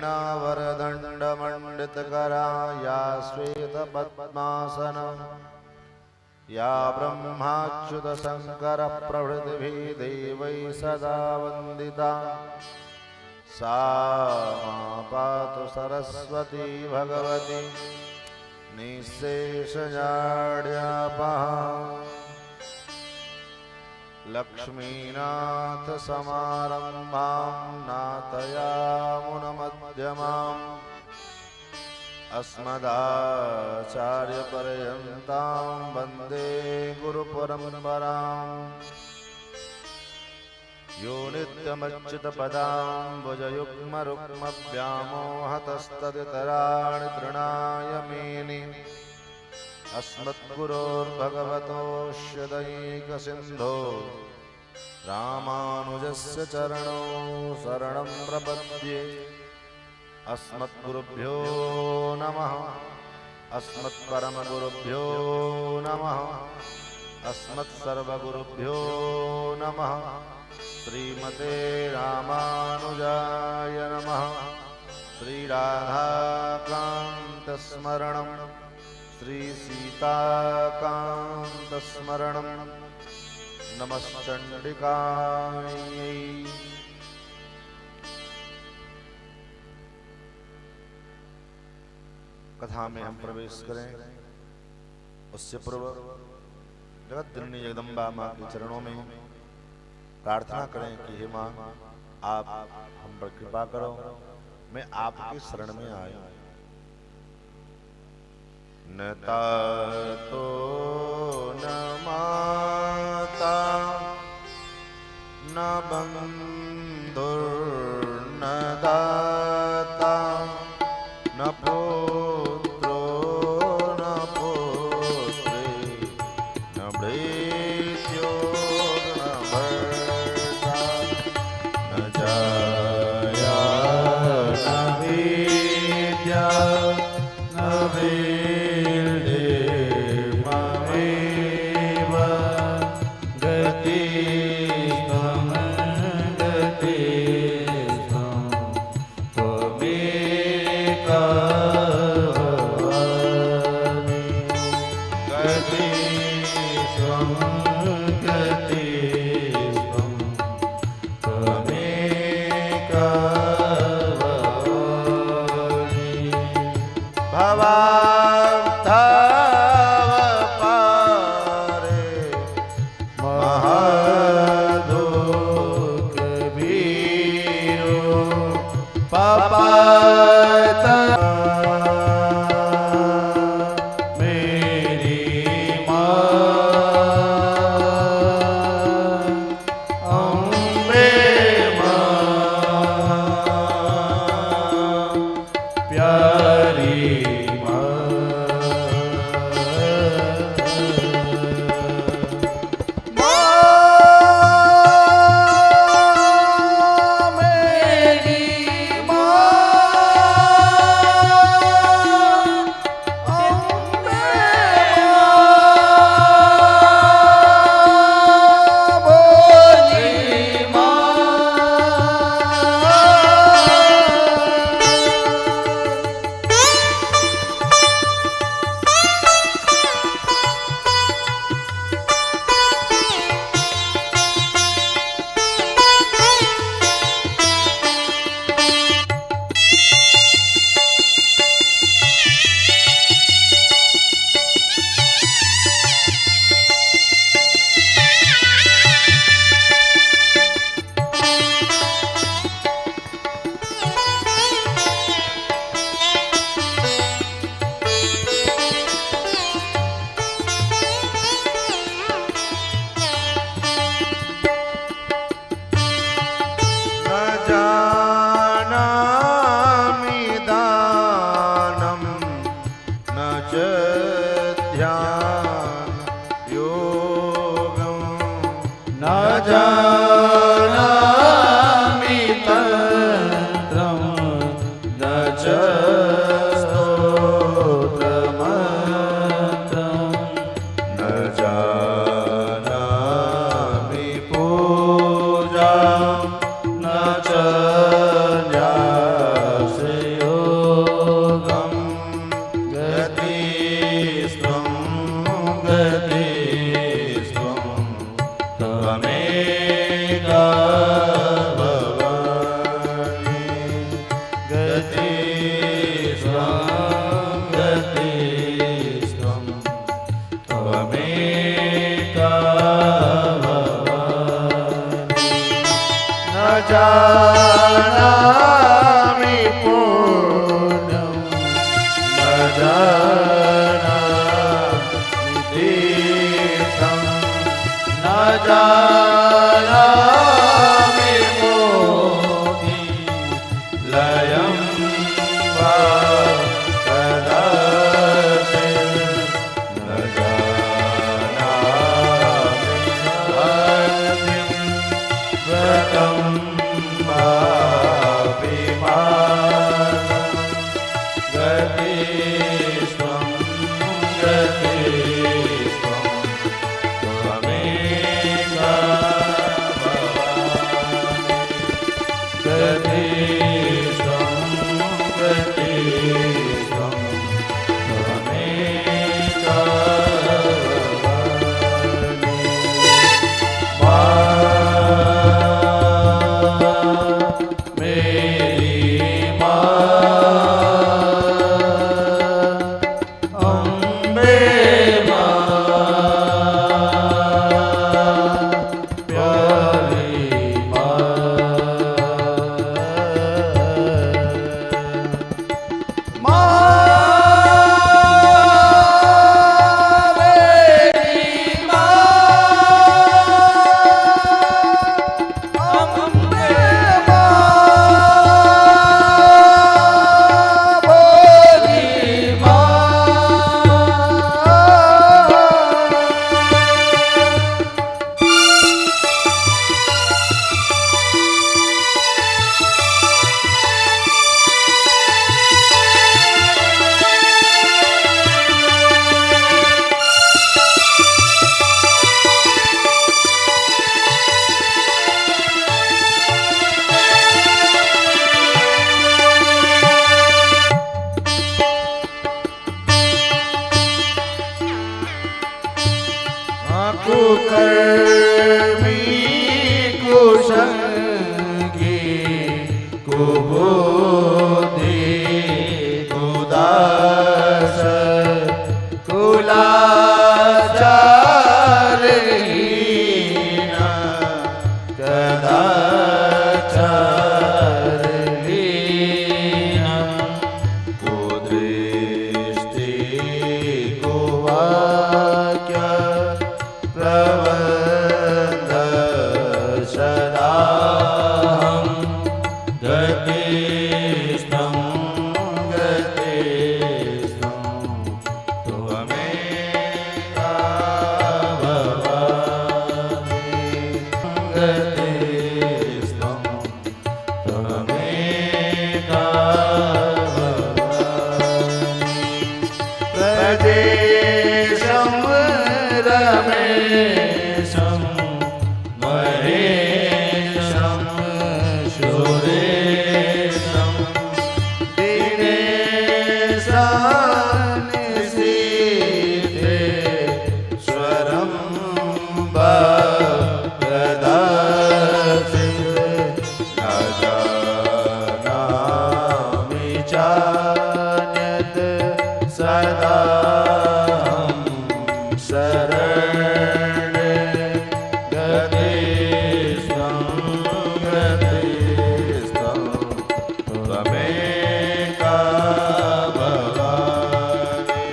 वीणावरदण्डमण्डितकरा या श्वेतपद्मासना या ब्रह्माच्युतशङ्करप्रभृतिभिः देवैः सदा वन्दिता सा मा पातु सरस्वती भगवती निःशेषजाड्यापहा लक्ष्मीनाथसमारम्भां नाथयामुनमध्यमाम् अस्मदाचार्यपर्यन्तां वन्दे गुरुपरम्पराम् यो नित्यमच्युतपदाम्बुजयुग्मरुक्मव्यामोहतस्तदितराणि तृणाय मेनि अस्मद्गुरोर्भगवतोऽस्य दैकसिन्धो रामानुजस्य चरणौ शरणं प्रपद्ये अस्मद्गुरुभ्यो नमः अस्मत्परमगुरुभ्यो नमः अस्मत्सर्वगुरुभ्यो नमः श्रीमते रामानुजाय नमः श्रीराधाकान्तस्मरणं श्रीसीताकान्तस्मरणं नमश्चण्डिकायै। कथा में हम प्रवेश करें उससे पूर्व जगत जननी जगदम्बा माँ के चरणों में प्रार्थना करें कि हे माँ आप हम पर कृपा करो, मैं आपकी शरण में आया। न तातो न माता न बंधुर्न दाता न पुत्रो न पुत्री न भृत्यो न भर्ता न जाया न विद्या न वीर्येममेव गतिस्त्वं गतिस्त्वं त्वमेका भवानि गतिस्त्वं गतिस्त्वं त्वमेका भवानि भवाब्धावपारे महादुःखभीरो पापाता मेरी माँ अम्बे माँ प्यारी जानामि तन्त्रं न च स्तोत्रमन्त्रं न जानामि पूजां न च न्यासे जानामि पूर्णं न जानामि तीर्थं न जानामि मोहि लयं वा कदाचित् न जानामि हरिं व्रतं कुकर्मी कुसंगी कुबुद्धि कुदास कुलाचारहीन कदाचारहीन कुदृष्टि कुवाक्य प्रबन्ध सदाहं गतिस्थं त्वमेका भवामि गतिस्थं त्वमेका भवामि प्रदेशं रमेशं महेशं सुरेशं दिनेशं निशीथेश्वरं कदाचित् न जानामि चान्यत् सदाहं शरणे गतिस्थं त्वमेका भवामि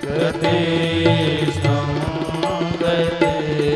गतिस्थं त्वमेका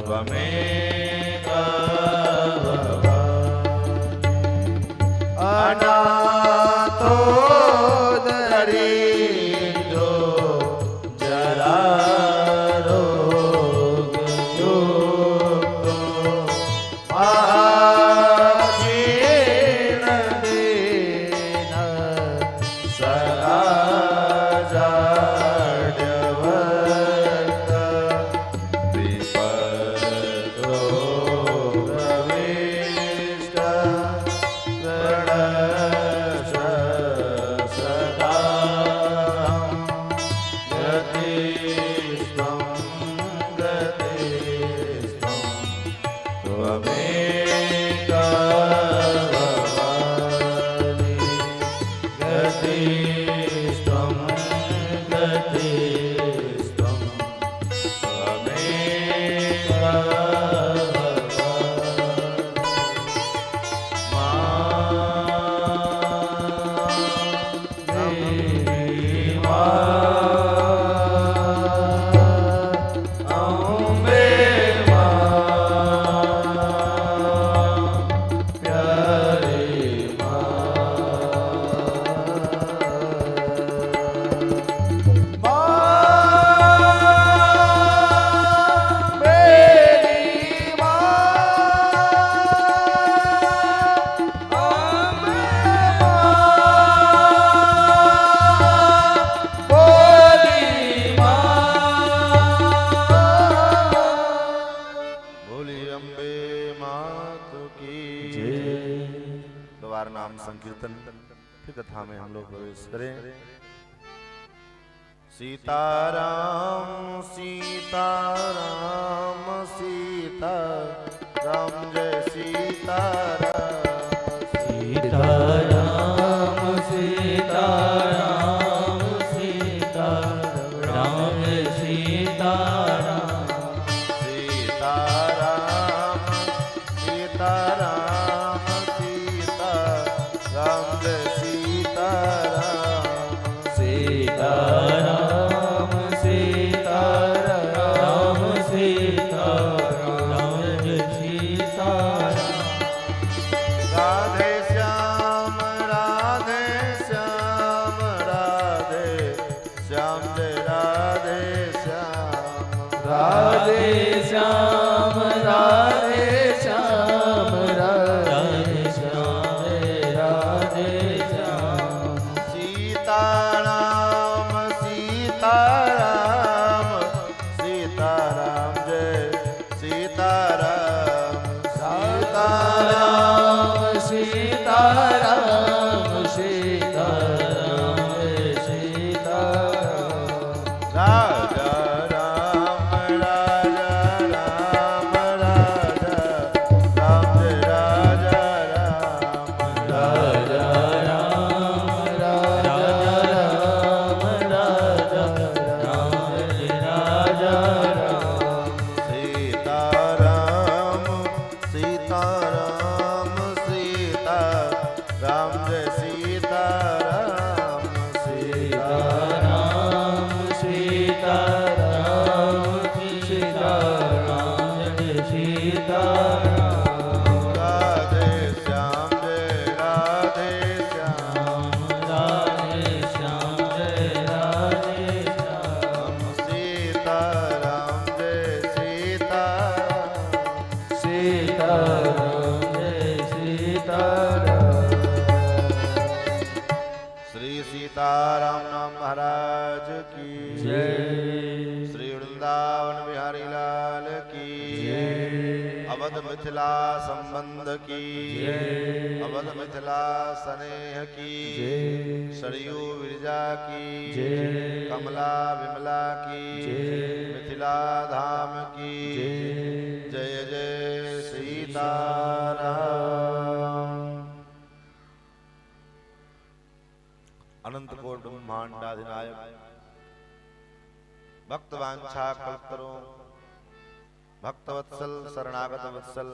त्वमेव अनाथो दरिद्रो जरा कथा में हम लोग प्रवेश करें। सीताराम सीताराम सीता राम जय सीताराम सीताराम सीताराम सीता राम जय सीताराम सीताराम सीताराम सीता राम जय सीताराम सीताराम सीता राम जय सीताराम राधे श्याम राधे श्याम राधे श्याम जय राधे श्याम राधे श्याम राधे श्याम राधे श्याम राधे श्याम सीताराम सीताराम सीताराम जय सीताराम सीताराम सीताराम सीताराम जय सीताराम राजा राम राजा राम राजा राम जय राजा राम राजा राम राजा राम राजा राम जय राजा राम सीताराम सीताराम सीता राम जय सीताराम सीताराम सीताराम सीताराम जय सीताराम राधे श्याम जय राधे श्याम राधे श्याम जय राधे श्याम सीताराम जय सीताराम सीताराम जय सीताराम श्री सीताराम नाम महाराज की जय श्री वृंदावन बिहारी लाल की अवध मिथिला संबंध की अवध मिथिला स्नेह की सरयू विरजा की कमला विमला की मिथिला धाम की जय जय सीताराम। अनंत कोट ब्रह्मांडाधिनायक भक्तवांछा कल्पतरो भक्तवत्सल शरणागत वत्सल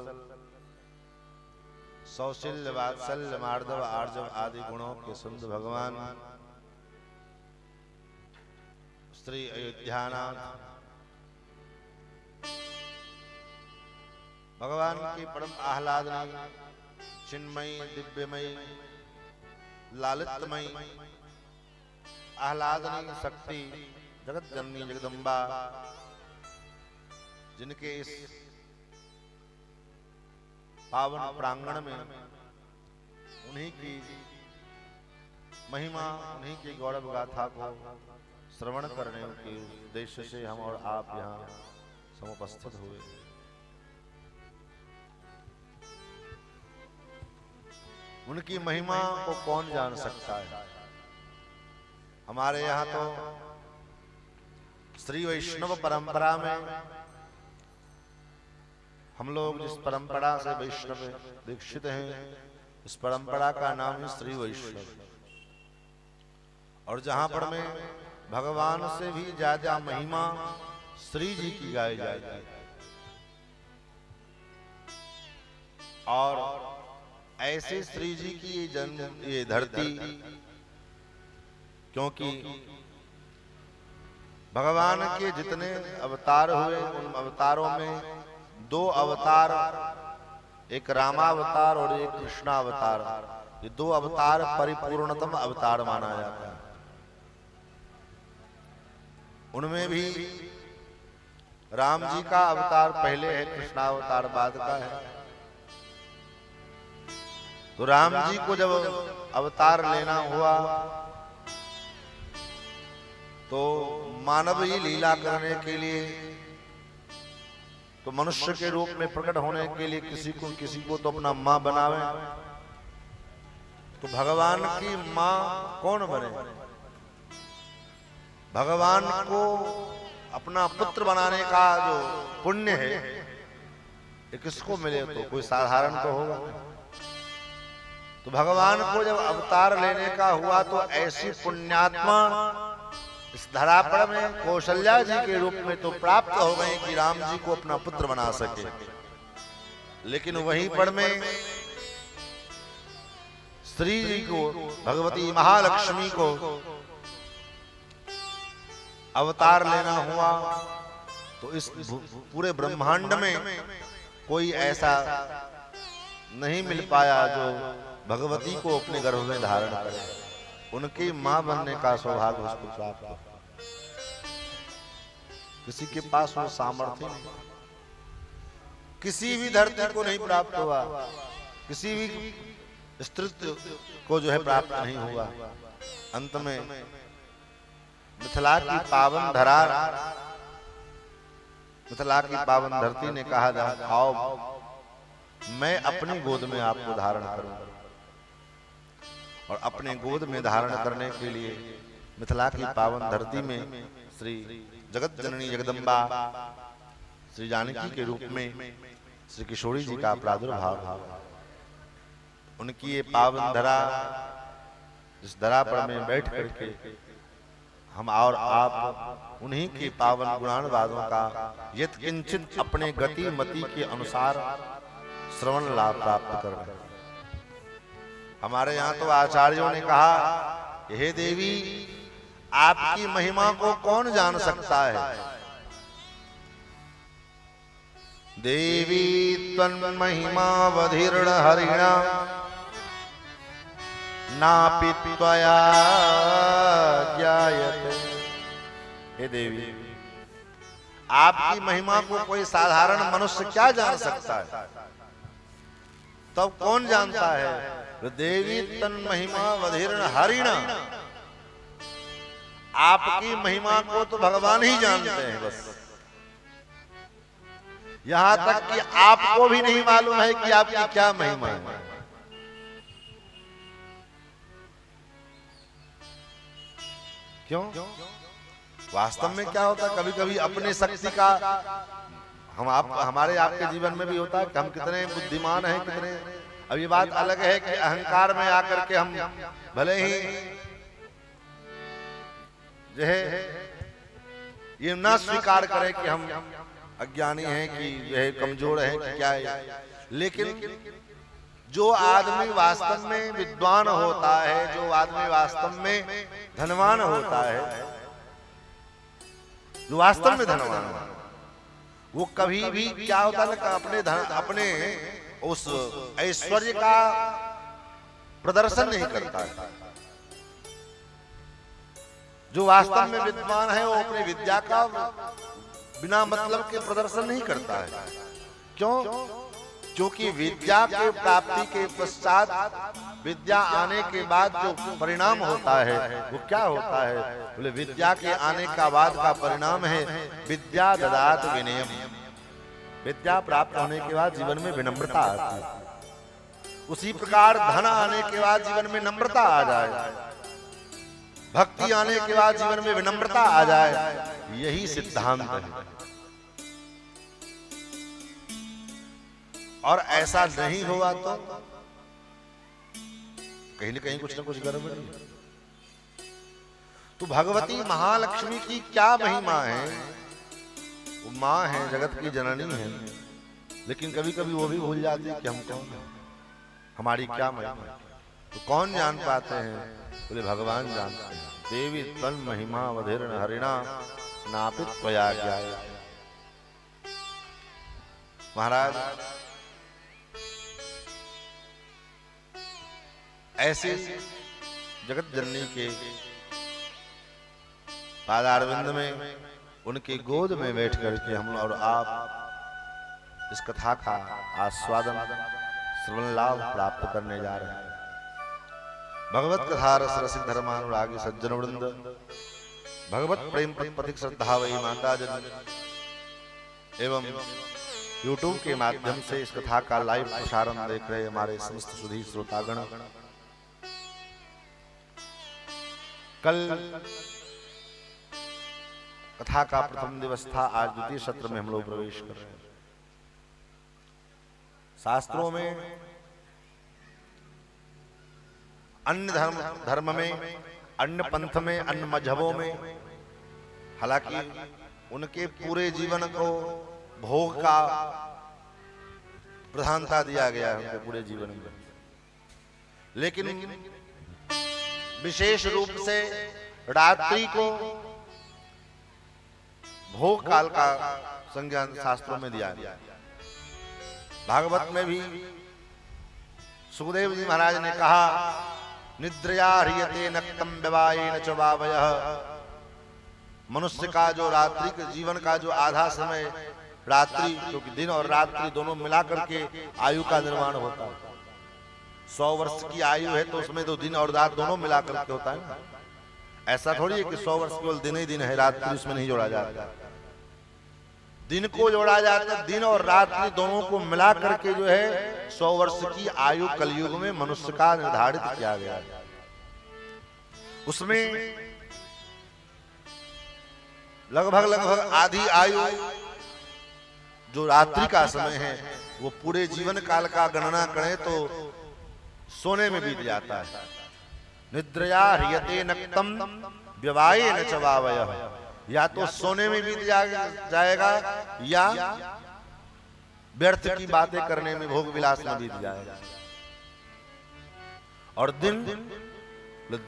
सौशील्य वात्सल्य मार्दव आर्जव आदि गुणों के सुंदर भगवान श्री अयोध्यानाथ भगवान की परम आह्लादनीय चिन्मयी दिव्यमयी लालित्यमयी आह्लादनीय शक्ति जगत जननी जगदम्बा, जिनके इस पावन प्रांगण में उन्हीं की महिमा, उन्हीं की गौरव गाथा को श्रवण करने के उद्देश्य से हम और आप यहाँ समुपस्थित हुए। उनकी महिमा को कौन जान सकता है। हमारे यहाँ तो श्री वैष्णव परंपरा में हम लोग जिस परंपरा से वैष्णव दीक्षित हैं, इस परंपरा का नाम है श्री वैष्णव। और जहां पर में भगवान से भी ज्यादा महिमा श्री जी की गाई जाती है। और ऐसे श्री जी की ये धरती, क्योंकि भगवान के जितने अवतार हुए उन अवतारों में दो अवतार, एक रामावतार और एक कृष्णावतार, ये दो अवतार परिपूर्णतम अवतार माना जाता है। उनमें भी राम जी का अवतार पहले है, कृष्णावतार बाद का है। तो राम जी को जब अवतार लेना हुआ तो मानव ही लीला करने के लिए, तो मनुष्य के रूप में प्रकट होने के लिए किसी को तो अपना माँ बनावे। तो भगवान की माँ कौन बने? भगवान को अपना पुत्र बनाने का जो पुण्य है ये किसको मिले? तो कोई साधारण तो होगा। तो भगवान को जब अवतार लेने का हुआ तो ऐसी पुण्यात्मा इस धरापड़ में कौशल्या जी के रूप में तो प्राप्त हो गई कि राम जी को अपना पुत्र बना सके। लेकिन वहीं पर में श्री जी को, भगवती महालक्ष्मी को अवतार लेना हुआ तो इस पूरे ब्रह्मांड में कोई ऐसा नहीं मिल पाया जो भगवती को अपने गर्भ में धारण करे। उनकी मां बनने का सौभाग्य उसको प्राप्त हो। किसी के पास वो सामर्थ्य नहीं, किसी भी धरती को नहीं प्राप्त हुआ, किसी भी स्त्रीत्व को जो है प्राप्त नहीं हुआ। अंत में मिथिला की पावन धरा, मिथिला की पावन धरती ने कहा, आओ मैं अपनी गोद में आपको धारण करूंगा। और अपने गोद में धारण करने के लिए मिथिला की पावन धरती में श्री जगत जननी जगदम्बा श्री जानकी के रूप में श्री किशोरी जी का प्रादुर्भाव हुआ। उनकी ये पावन धरा, इस धरा पर में बैठ करके हम और आप उन्हीं के पावन गुणानुवादों का यत्किंचित अपने गति मति के अनुसार श्रवण लाभ प्राप्त कर रहे हैं। हमारे यहाँ तो आचार्यों ने कहा, हे देवी आपकी महिमा को कौन जान सकता है। देवी त्वन्महिमा वधीर्ण हरिणा नापि त्वया ज्ञायते। हे देवी आपकी महिमा को कोई साधारण मनुष्य क्या जान सकता है? तब कौन जानता है? देवी तन महिमा वधीर्ण हरिणा, आपकी महिमा को तो भगवान ही जानते हैं बस। यहां तक कि आपको भी नहीं मालूम है कि आपकी क्या महिमा है। क्यों? वास्तव में क्या होता है, कभी कभी अपने शक्ति का हमारे आपके जीवन में भी होता है कि हम कितने बुद्धिमान हैं, कितने। अब ये बात अलग है कि अहंकार में आकर के हम भले ही जो है ये ना स्वीकार करें कि हम अज्ञानी हैं, कि यह कमजोर हैं, कि क्या है। लेकिन जो आदमी वास्तव में विद्वान होता है, जो आदमी वास्तव में धनवान होता है, जो वास्तव में धनवान है, वो कभी भी क्या होता है अपने धन अपने उस ऐश्वर्य का प्रदर्शन नहीं करता है। जो वास्तव में विद्वान है वो अपनी विद्या का बिना मतलब के प्रदर्शन नहीं करता है। क्यों? क्योंकि विद्या के प्राप्ति के पश्चात, विद्या आने के बाद जो परिणाम होता है वो क्या होता है? बोले विद्या के आने का बाद का परिणाम है विद्या ददात विनयम। विद्या प्राप्त होने के बाद जीवन में विनम्रता आती है। उसी प्रकार धन आने के बाद जीवन में नम्रता आ जाए, भक्ति आने के बाद जीवन में विनम्रता आ जाए, यही सिद्धांत है। और ऐसा नहीं हुआ तो कहीं न कहीं कुछ न कुछ गड़बड़ है। तो भगवती महालक्ष्मी की क्या महिमा है? वो माँ है, जगत की जननी है, लेकिन कभी कभी वो भी भूल जाती है कि हम कौन हैं, हमारी क्या महिमा है। तो कौन जान पाते हैं? बोले भगवान जानते हैं। देवी तन महिमा वधीर्ण हरिणा नापित त्वया ज्ञाय। महाराज ऐसे जगत जननी के पादारविंद में, उनके गोद में बैठ करके हम और आप इस कथा का आस्वादन श्रवण लाभ प्राप्त करने जा रहे हैं। भगवत कथा रस रसिक धर्मानुरागी सज्जन वृंद, भगवत प्रेम पथिक श्रद्धा वही माता जन एवं YouTube के माध्यम से इस कथा का लाइव प्रसारण देख रहे हमारे समस्त सुधी श्रोतागण, कल कथा का प्रथम दिवस था, आज द्वितीय सत्र में हम लोग प्रवेश कर रहे हैं। शास्त्रों में अन्य धर्म में, अन्य पंथ में, अन्य मजहबों में, हालांकि उनके पूरे जीवन को भोग का प्रधानता दिया गया है उनके पूरे जीवन में, लेकिन विशेष रूप से रात्रि को भोग काल का संज्ञान शास्त्रों में दिया गया। भागवत में भी सुखदेव जी महाराज ने कहा, निद्रया ह्रियते नक्तम व्यवायेन च वावयः। मनुष्य का जो रात्रि के जीवन का जो आधा समय रात्रि, क्योंकि दिन और रात्रि दोनों मिला करके आयु का निर्माण होता है। 100 वर्ष की आयु है तो उसमें तो दिन और रात दोनों मिला करके होता है ना। ऐसा थोड़ी है कि 100 वर्ष केवल दिन ही दिन है, रात्रि उसमें नहीं जोड़ा जाता। दिन को जोड़ा जाता है, दिन और रात्रि दोनों को मिला करके जो है 100 वर्ष की आयु कलयुग में मनुष्य का निर्धारित किया गया है। उसमें लगभग आधी आयु जो रात्रि का समय है वो पूरे जीवन काल का गणना करें तो सोने में बीत जाता है। निद्रया ह्रियते नक्तम व्यवायेन च वावयः। या तो सोने में बीत जाएगा या व्यर्थ की बातें करने में, भोग विलास में बीत जाएगा। और दिन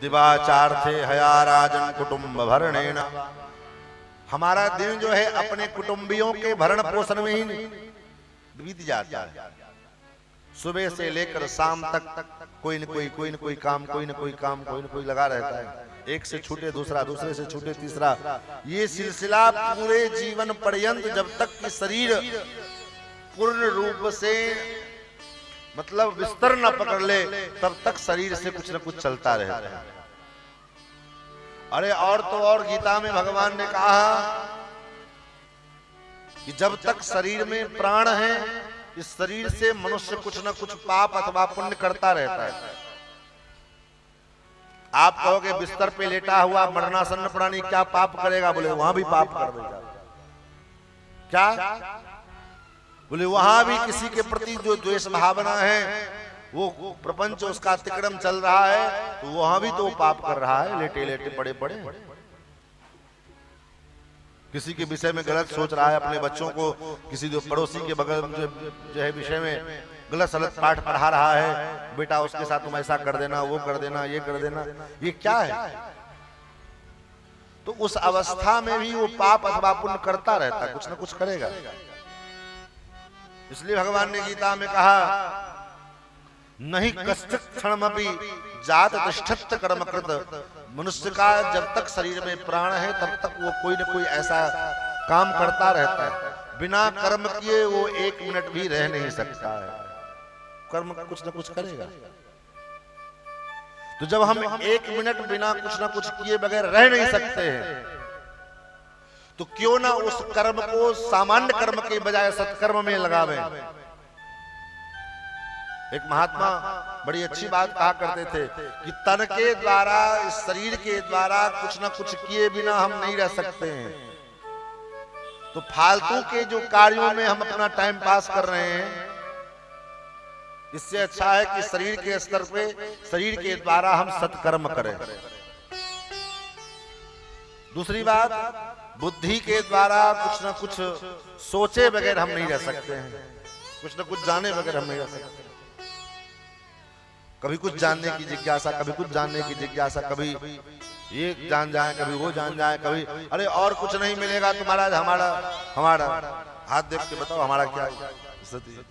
दिवाचार्थे हया राजन कुटुंब भरणेन। हमारा दिन जो है अपने कुटुंबियों के भरण पोषण में ही बीत जाता है। सुबह से लेकर शाम तक कोई न कोई काम, कोई न कोई लगा रहता है। एक से छूटे दूसरा, दूसरे से छूटे तीसरा, ये सिलसिला पूरे जीवन पर्यंत जब तक कि शरीर पूर्ण रूप से मतलब विस्तर न पकड़ ले तब तक शरीर से कुछ न कुछ चलता रहता है। अरे और तो और गीता में भगवान ने कहा कि जब तक शरीर में प्राण है इस शरीर से मनुष्य कुछ न कुछ पाप अथवा पुण्य करता रहता है। आप कहोगे बिस्तर पे लेटा हुआ मरणासन्न प्राणी क्या पाप करेगा? बोले वहां भी पाप कर देगा। क्या? बोले वहां भी किसी के प्रति जो द्वेष भावना है, वो प्रपंच उसका अतिक्रम चल रहा है, तो वहां भी तो पाप कर रहा है, लेटे लेटे पड़े पड़े। किसी के विषय में गलत सोच रहा है, अपने बच्चों को किसी जो पड़ोसी के बगल जो है विषय में गलत सलत पाठ पढ़ा रहा है, बेटा उसके साथ तुम ऐसा कर देना, वो कर देना, ये कर देना, ये क्या है? तो उस अवस्था में भी वो पाप अथवा पुण्य करता रहता है, कुछ ना कुछ करेगा। इसलिए भगवान ने गीता में कहा, नहीं कश्चित क्षणमपि जात तिष्ठत कर्मकृत। मनुष्य का जब तक शरीर में प्राण है तब तक वो कोई न कोई ऐसा काम करता रहता है, बिना कर्म किए वो 1 मिनट भी रह नहीं सकता है। कर्म कुछ न कुछ करेगा। तो जब हम 1 मिनट बिना कुछ न कुछ किए बगैर रह नहीं सकते हैं, तो क्यों ना उस कर्म को सामान्य कर्म के बजाय सत्कर्म में लगावें। एक महात्मा बड़ी अच्छी बात कहा करते थे कि तन के द्वारा, इस शरीर के द्वारा कुछ ना कुछ किए बिना हम नहीं रह सकते हैं। तो फालतू के जो कार्यों में हम अपना टाइम पास कर रहे हैं, इससे अच्छा है कि शरीर के स्तर पे, शरीर के द्वारा हम सत्कर्म करें। दूसरी बात, बुद्धि के द्वारा कुछ ना कुछ सोचे बगैर हम नहीं रह सकते हैं, कुछ ना कुछ जाने बगैर हम नहीं रह सकते। कभी कुछ जानने की जिज्ञासा, कभी कुछ जानने की जिज्ञासा, कभी ये जान जाए, कभी वो जान जाए, कभी अरे और कुछ नहीं मिलेगा तो महाराज हमारा हाथ देख के बताओ हमारा क्या स्थिति।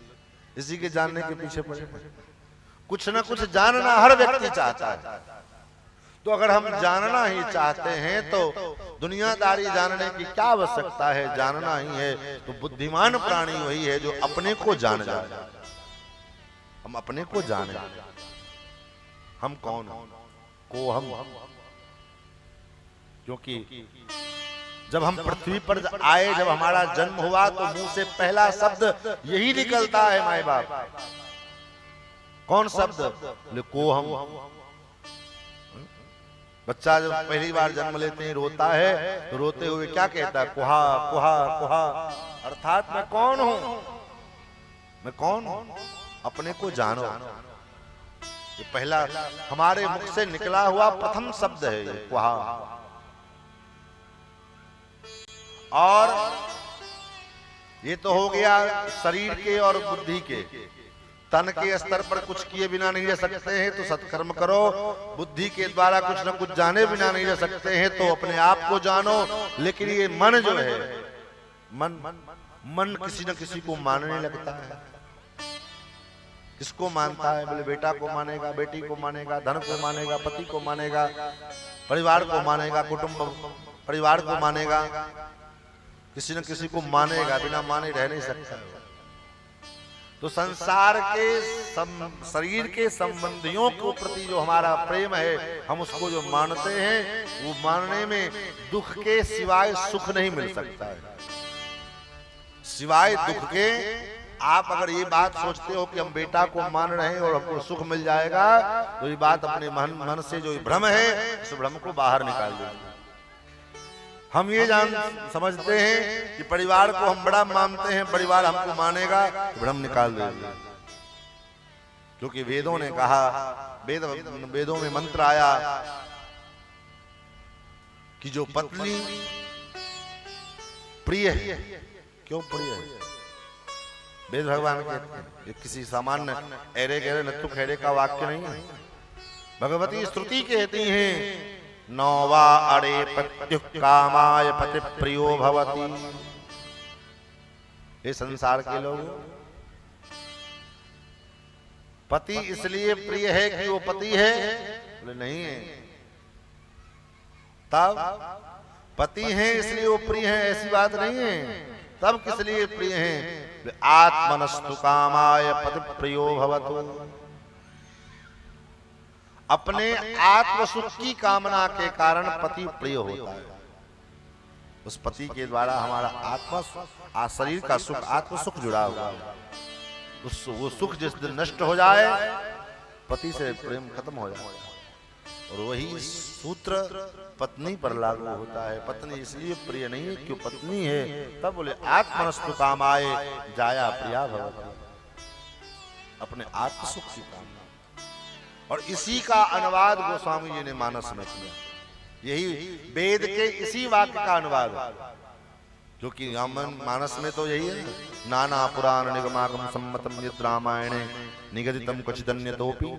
इसी के जानने के पीछे पड़े। कुछ ना कुछ जानना हर व्यक्ति चाहता है। तो अगर हम जानना ही चाहते हैं तो दुनियादारी जानने की क्या आवश्यकता है, जानना ही है तो बुद्धिमान प्राणी वही है जो अपने को जान जाए। हम अपने को जाने, हम कौन को हम, क्योंकि जब हम पृथ्वी पर आए, जब हमारा जन्म हुआ तो मुंह से पहला शब्द यही निकलता है माए बाप। कौन शब्द? को हम। बच्चा जब पहली बार जन्म लेते हैं, रोता है तो रोते हुए क्या कहता है? कुहा कुहा कुहा। अर्थात मैं कौन हूं, मैं कौन हूं, अपने को जानो। ये पहला हमारे मुख से निकला हुआ प्रथम शब्द है ये कुहा। और ये तो हो गया शरीर के और बुद्धि के। तन के स्तर पर कुछ किए बिना नहीं रह सकते हैं तो सत्कर्म करो। बुद्धि के द्वारा कुछ न कुछ जाने बिना नहीं रह सकते हैं तो अपने आप को जानो। लेकिन ये मन जो है, मन किसी न किसी को मानने लगता है। किसको मानता है? बोले बेटा को मानेगा, बेटी को मानेगा, धन को मानेगा, पति को मानेगा, परिवार को मानेगा, कुटुंब परिवार को मानेगा। किसी न किसी को मानेगा, बिना माने रह नहीं सकता। तो संसार के शरीर के संबंधियों के प्रति जो हमारा प्रेम है, हम उसको जो मानते हैं, वो मानने में दुख के सिवाय सुख नहीं मिल सकता है। सिवाय दुख के आप अगर ये बात सोचते हो कि हम बेटा को मान रहे हैं और हमको सुख मिल जाएगा, तो ये बात अपने मन से जो भ्रम है, इस भ्रम को बाहर निकाल दीजिए। हम ये समझते हैं कि परिवार को हम बड़ा मानते हैं, परिवार हमको मानेगा, भ्रम निकाल दीजिए। क्योंकि वेदों ने कहा, वेदों में मंत्र आया कि जो पत्नी प्रिय है, क्यों प्रिय है? वेद भगवान कहते हैं, ये किसी सामान्य एरे गहरे नत्थु खेरे का वाक्य नहीं है। भगवती स्तुति कहती हैं, नौवा अरे पत्यु कामाय पति प्रियो भवति। ये संसार के लोग, पति इसलिए प्रिय है कि वो पति है? बोले नहीं है। तब पति है इसलिए वो प्रिय है, ऐसी बात नहीं है। तब किस लिए प्रिय हैं? आत्मनस्तु कामाय पति प्रियो भवतु। अपने आत्म सुख की कामना के कारण पति प्रिय होता है। उस पति के द्वारा हमारा आत्मा, शरीर का सुख, आत्म सुख जुड़ा हुआ है। वो सुख जिस दिन नष्ट हो जाए, पति से प्रेम खत्म हो जाए। और वही सूत्र पत्नी पर लागू होता है। पत्नी इसलिए प्रिय नहीं है क्यों पत्नी है। तब बोले आत्मनस्तु कामाय जाया प्रिया भवति। अपने आत्म सुख की कामना। और इसी का अनुवाद गोस्वामी जी ने मानस में किया। यही वेद के इसी वाक्य का अनुवाद, जो कि मानस में तो यही है, नाना पुराण निगमागम सम्मतम यत् रामायणे निगदितम क्वचिदन्यतोपि।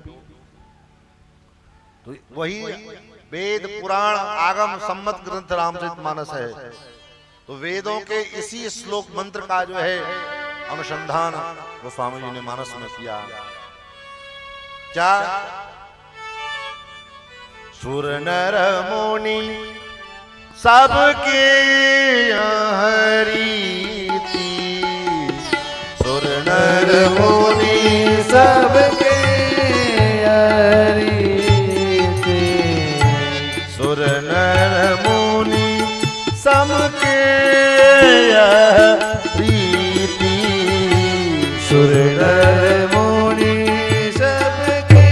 तो वही वेद पुराण आगम सम्मत ग्रंथ रामचरितमानस है। तो वेदों के इसी श्लोक मंत्र का जो है अनुसंधान गोस्वामी जी ने मानस में किया। क्या? सुर नर मुनि सबके हरीति, सुर नर मुनि सबके हरीति, सुर नर मुनि सबके हरीति, सुर नर मुनि सबके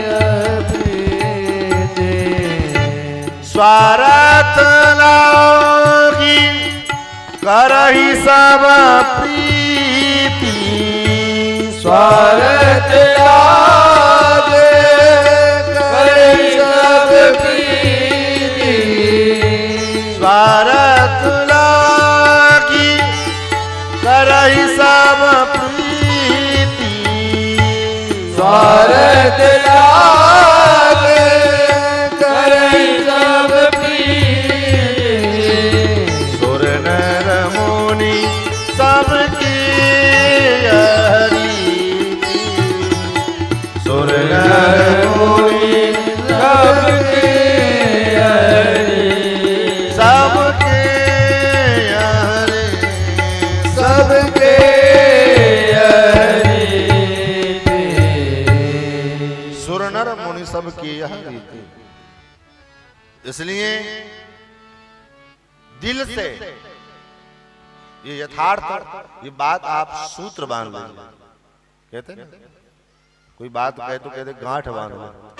हरीति, स्वार्थ लागी करहि सब प्रीति, स्वार्थ लागे करहि सब प्रीति, स्वार्थ लागी करहि सब प्रीति, स्वार्थ लागे करहि सब प्रीति, सुर नर मुनि सबके हरीति, सुर नर मुनि सबके हरीति, सबके हरे, सबके हरीति, सुर नर मुनि सबके यह रीति। इसलिए दिल से ये यथार्थ, ये बात आप सूत्र बांध लेंगे। कहते हैं ना, कोई बात कहे तो कहते गांठ बांध लो,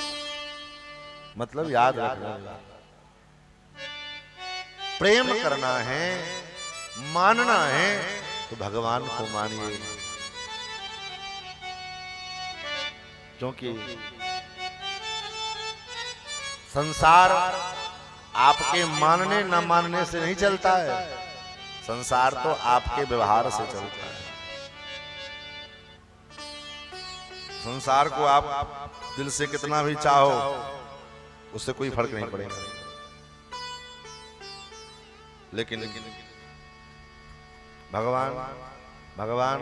मतलब याद रखना। प्रेम करना है, मानना है तो भगवान को मानिए, क्योंकि संसार आपके मानने न मानने से नहीं चलता है, संसार तो आपके व्यवहार से चलता है। संसार को आप दिल से कितना भी चाहो, उससे कोई फर्क नहीं पड़ेगा। लेकिन भगवान, भगवान,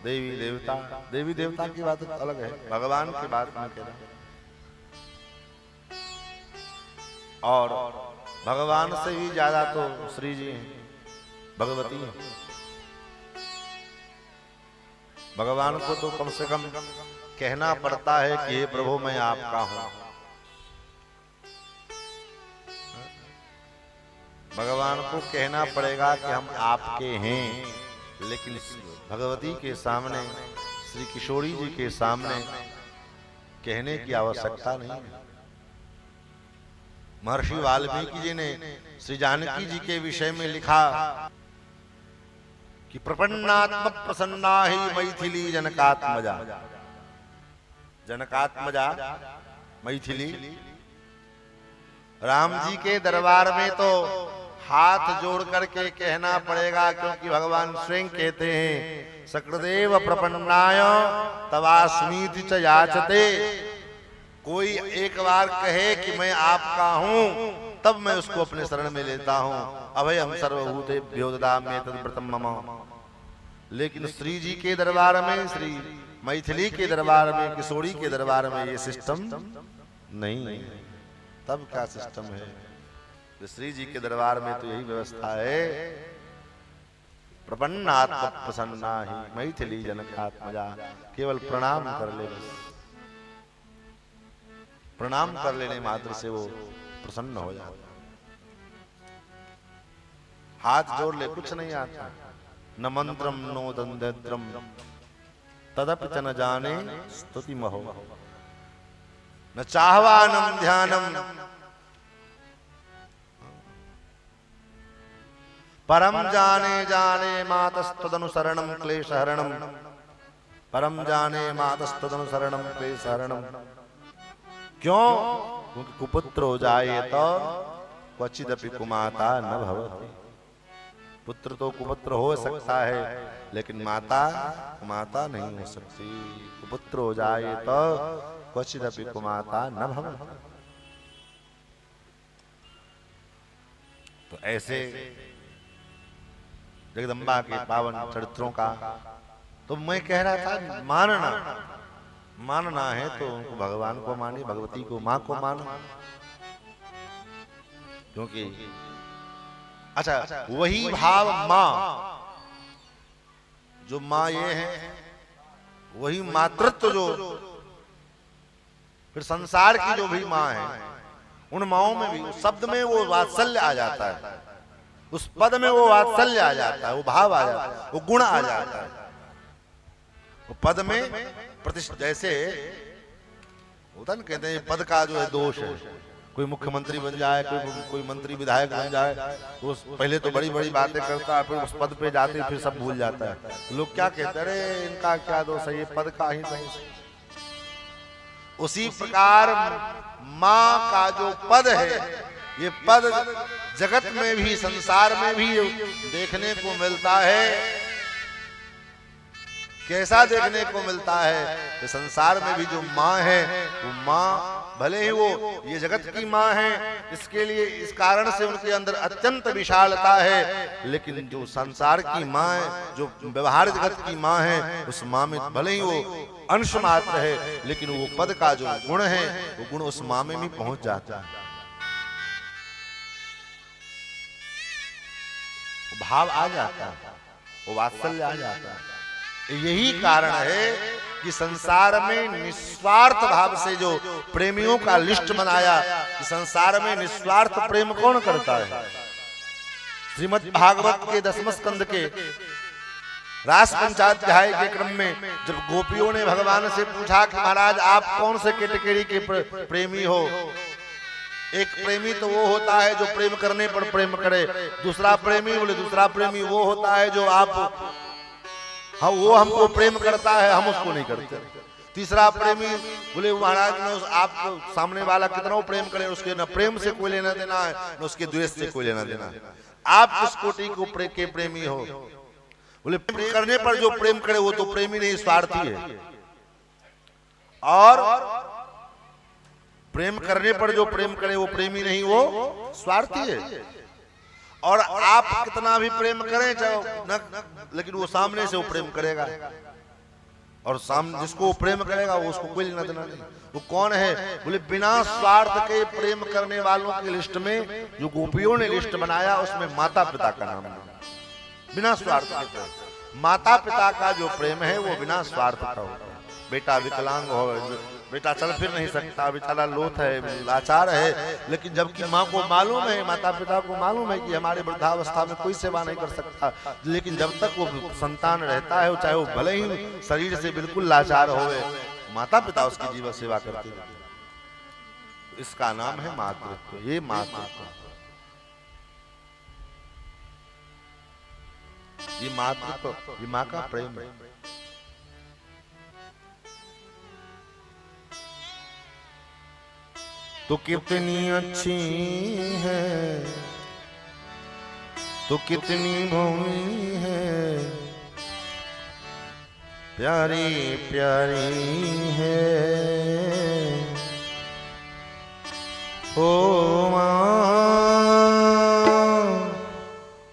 देवी देवता, देवी देवता की बात अलग है, भगवान की बात मैं कह रहा हूं। और भगवान से भी ज्यादा तो श्री जी हैं, भगवती हैं। भगवान को तो कम से कम कहना पड़ता है कि हे प्रभु मैं आपका हूं। भगवान को कहना पड़ेगा कि हम आपके हैं, लेकिन भगवती के सामने, श्री किशोरी जी के सामने कहने की आवश्यकता नहीं है। महर्षि वाल्मीकि जी ने श्री जानकी जी के विषय में लिखा कि प्रपन्नात्मक प्रसन्ना ही मैथिली जनकात्मजा, जनकात्मजा मैथिली। राम जी के दरबार में तो हाथ जोड़ करके कहना पड़ेगा, क्योंकि भगवान स्वयं कहते हैं सकृदेव प्रपन्नाय तवास्मीति च याचते। कोई एक बार कहे कि मैं आपका हूं, तब मैं उसको अपने शरण में लेता हूं। अभयम सर्वभूतेभ्यो ददामि तद्व्रतम मम। लेकिन श्री जी के दरबार में, श्री मैथिली के दरबार में, किशोरी के दरबार में ये सिस्टम नहीं है। तब क्या सिस्टम है? श्री जी के दरबार में तो यही व्यवस्था है, प्रपन्नात्म प्रसन्ना ही मैथिली जनकात्मजा। केवल प्रणाम कर ले, बस प्रणाम कर लेने मात्र से वो प्रसन्न हो जाता। हाथ जोड़ ले, कुछ नहीं आता। न मंत्रम नो दंद्रम तदपि च न जाने स्तुति महो, न चाहवानम ध्यानम परम जाने जाने मातस्तदनुसरणम क्लेशहरणम, परम जाने मातस्तदनुसरणम क्लेशहरणम। क्यों? क्योंकि कुपुत्र हो जाए तो क्वचिदपि कुमाता न भवति। पुत्र तो कुपुत्र हो सकता है, लेकिन माता कुमाता नहीं हो सकती। कुपुत्र हो जाए तो क्वचिदपि कुमाता न भवति। तो ऐसे जगदम्बा के पावन चरित्रों का। तो मैं कह रहा था मानना है तो उनको भगवान को माने, भगवती को, माँ को मानो, क्योंकि अच्छा वही भाव माँ, जो माँ ये है, वही मातृत्व जो फिर संसार की जो भी माँ है, उन माओं में भी उस शब्द में वो वात्सल्य आ जाता है, उस पद में वो वात्सल्य आ जाता है, वो भाव आ जाता है, वो गुण आ जाता है। वो पद में जैसे होता ना, कहते हैं पद का जो है दोष है, कोई मुख्यमंत्री बन जाए, कोई मंत्री विधायक बन जाए, तो पहले तो बड़ी बड़ी बातें करता है, फिर उस पद पे जाते फिर सब भूल जाता है। लोग क्या कहते हैं, अरे इनका क्या दोष है, ये पद का ही दोष। उसी प्रकार माँ का जो पद है, ये पद जगत में भी, संसार में भी देखने को मिलता है। कैसा देखने को मिलता है कि संसार में भी जो माँ है, वो माँ भले ही वो ये जगत की माँ है, इसके लिए इस कारण से उनके अंदर अत्यंत विशालता है, लेकिन जो संसार की माँ है, जो व्यवहार जगत की माँ है, उस माँ में भले ही वो अंश मात्र है, लेकिन वो पद का जो गुण है, वो गुण उस माँ में भी पहुंच जाता है, भाव आ जाता है, वो वात्सल्य आ जाता है। यही कारण है कि संसार में निस्वार्थ भाव से जो प्रेमियों का लिस्ट बनाया, कि संसार में निस्वार्थ प्रेम कौन करता है। श्रीमद् भागवत के 10वें स्कंद के रास पंचाध्याय के क्रम में जब गोपियों ने भगवान से पूछा कि महाराज आप कौन से कैटेगरी के प्रेमी हो। एक प्रेमी तो वो होता है जो प्रेम करने पर प्रेम करे, दूसरा प्रेमी बोले दूसरा प्रेमी वो होता है जो आप हाँ वो हमको प्रेम करता है, हम उसको नहीं करते। तीसरा प्रेमी बोले महाराज ने आप सामने वाला कितना प्रेम करे, उसके न प्रेम से कोई लेना देना है, न उसके द्वेष से कोई लेना देना है। आप किस कोटि को के प्रेमी हो। बोले प्रेम करने पर जो प्रेम करे वो तो प्रेमी नहीं, स्वार्थी है। और प्रेम करने पर जो प्रेम करे वो प्रेमी नहीं, वो स्वार्थी है। और आप कितना भी प्रेम करें चाहे लेकिन वो सामने से वो प्रेम करेगा, और सामने जिसको वो प्रेम करेगा वो उसको कोई लेना देना नहीं। वो कौन है बोले बिना स्वार्थ के प्रेम करने वालों की लिस्ट में जो गोपियों ने लिस्ट बनाया, उसमें माता पिता का नाम है। बिना स्वार्थ के प्रेम, माता पिता का जो प्रेम है वो बिना स्वार्थ का होता है। बेटा विकलांग हो, बेटा चल फिर नहीं सकता, बेचारा लोथ है, लाचार है, लेकिन जबकि माँ को मालूम है, माता पिता को मालूम है कि हमारे वृद्धावस्था में कोई सेवा नहीं कर सकता, लेकिन जब तक वो संतान रहता है, चाहे वो भले ही शरीर से बिल्कुल लाचार होवे, माता पिता उसकी जीवन सेवा करते हैं। इसका नाम है मातृत्व। ये मातृत्व, ये मातृत्व, ये माँ का प्रेम है। तो कितनी अच्छी है, तो कितनी भोली है, प्यारी प्यारी है ओ माँ,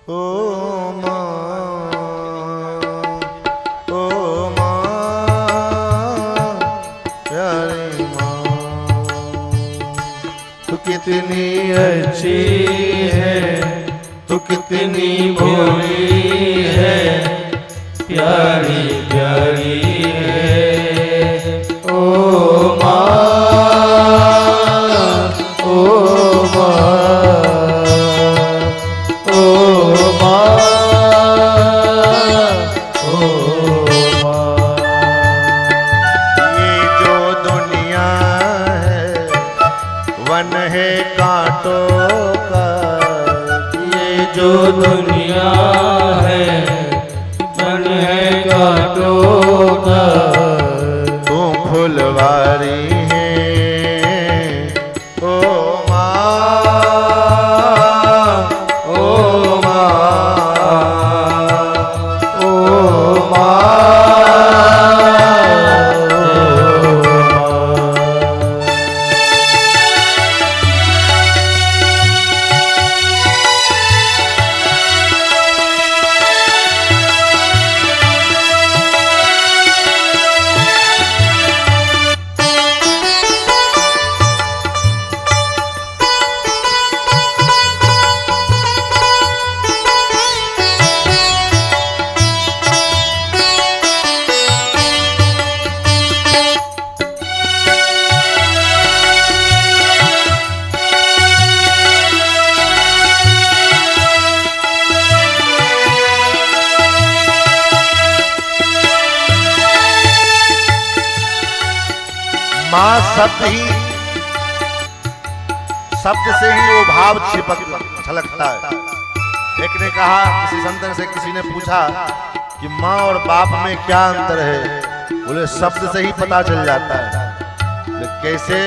ओ माँ, ओ माँ, प्यारी माँ। तू कितनी अच्छी है, तू कितनी भोली है, प्यारी प्यारी है ओ माँ, ओ माँ, ओ माँ, ओ माँ। ये जो दुनिया है वन है कांटों का, ये जो दुनिया है मन है कांटों मां शब्द से ही वो भाव छलकता है। एक ने कहा, किसी संतन से किसी ने पूछा कि माँ और बाप में क्या अंतर है? बोले शब्द से ही पता चल जाता है। बोले कैसे?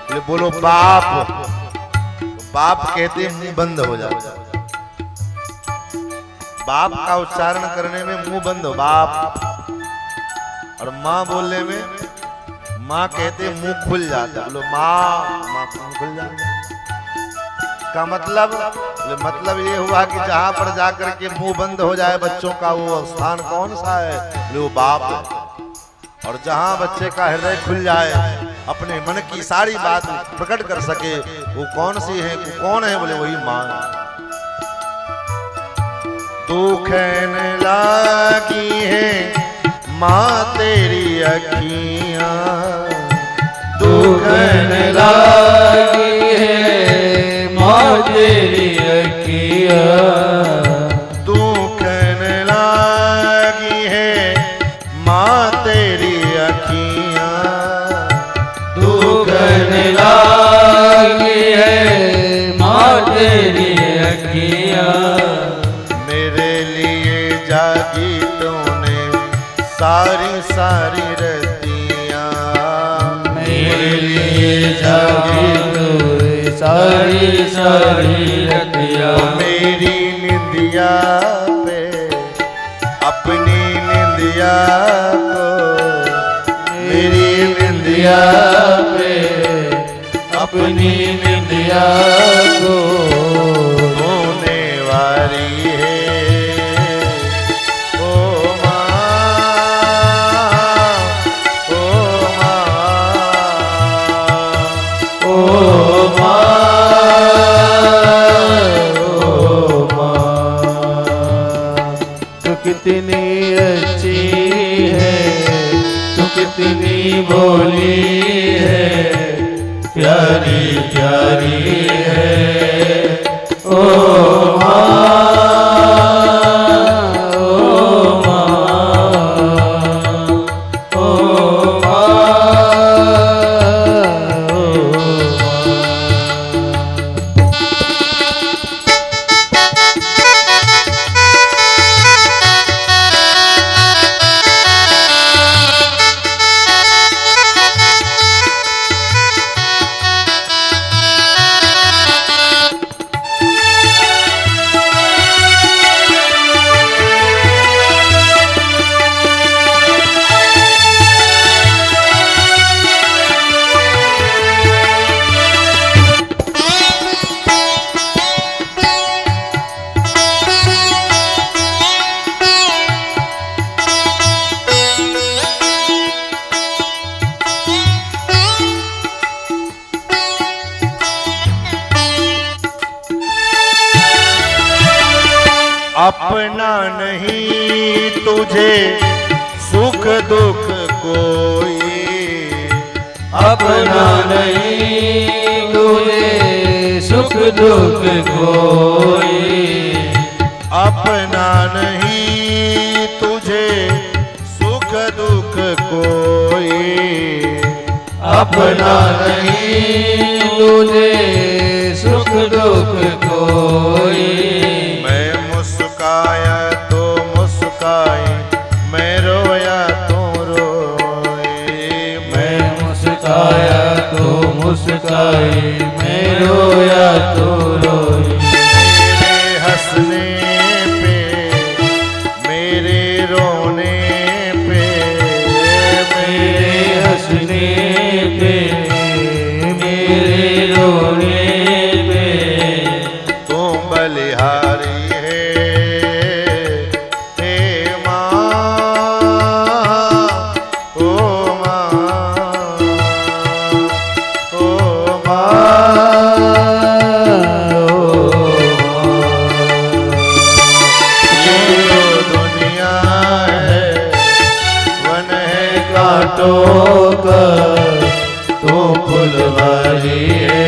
बोले बोलो बाप। बाप कहते मुंह बंद हो जाता है। बाप का उच्चारण करने में मुंह बंद हो बाप, और माँ बोलने में माँ कहते मुंह खुल जाता है। बोलो माँ, माँ मुंह खुल जाता है। का मतलब ये हुआ कि जहां पर जाकर के मुंह बंद हो जाए बच्चों का, वो स्थान कौन सा है? बोले वो बाप। और जहां बच्चे का हृदय खुल जाए, अपने मन की सारी बात प्रकट कर सके, वो कौन सी है? वो कौन है? बोले वही माँ। दुखन लागी है माँ तेरी अखियां, दुखन लागी है माँ तेरी अखियां, दुखन लागी है माँ तेरी अखियां, दुखन लागी है माँ तेरी अखियां, मेरे लिए जागी तूने सारी सारी रतियां, मेरे लिए जागी तूने सारी सारी रतियां, मेरी निंदिया पे अपनी निंदिया को, मेरी निंदिया पे अपनी निंदिया को होने वाली है। ओ माँ, ओ माँ, ओ माँ, ओ माँ, तू कितनी अच्छी है, तू कितनी भोली है, प्यारी प्यारी है। ओ माँ, ओ माँ, ओ माँ, ओ अपना नहीं तुझे सुख दुख कोई, अपना नहीं तुझे सुख दुख कोई, अपना नहीं तुझे सुख दुख कोई, अपना नहीं तुझे सुख दुख कोई। मैं मुस्काया तो मुस्काए, मैं रोया तो रोए, मैं मुस्काया तो मुस्काए, मैं रोया तो रोई। मेरे हंसने पे मेरे रोने पे, मेरे हंसने पे मेरे रोने पे तुम बलिहारी है। हे माँ, ओ माँ, ओ ये जो दुनिया है वन है कांटों का तो फुलवारी है।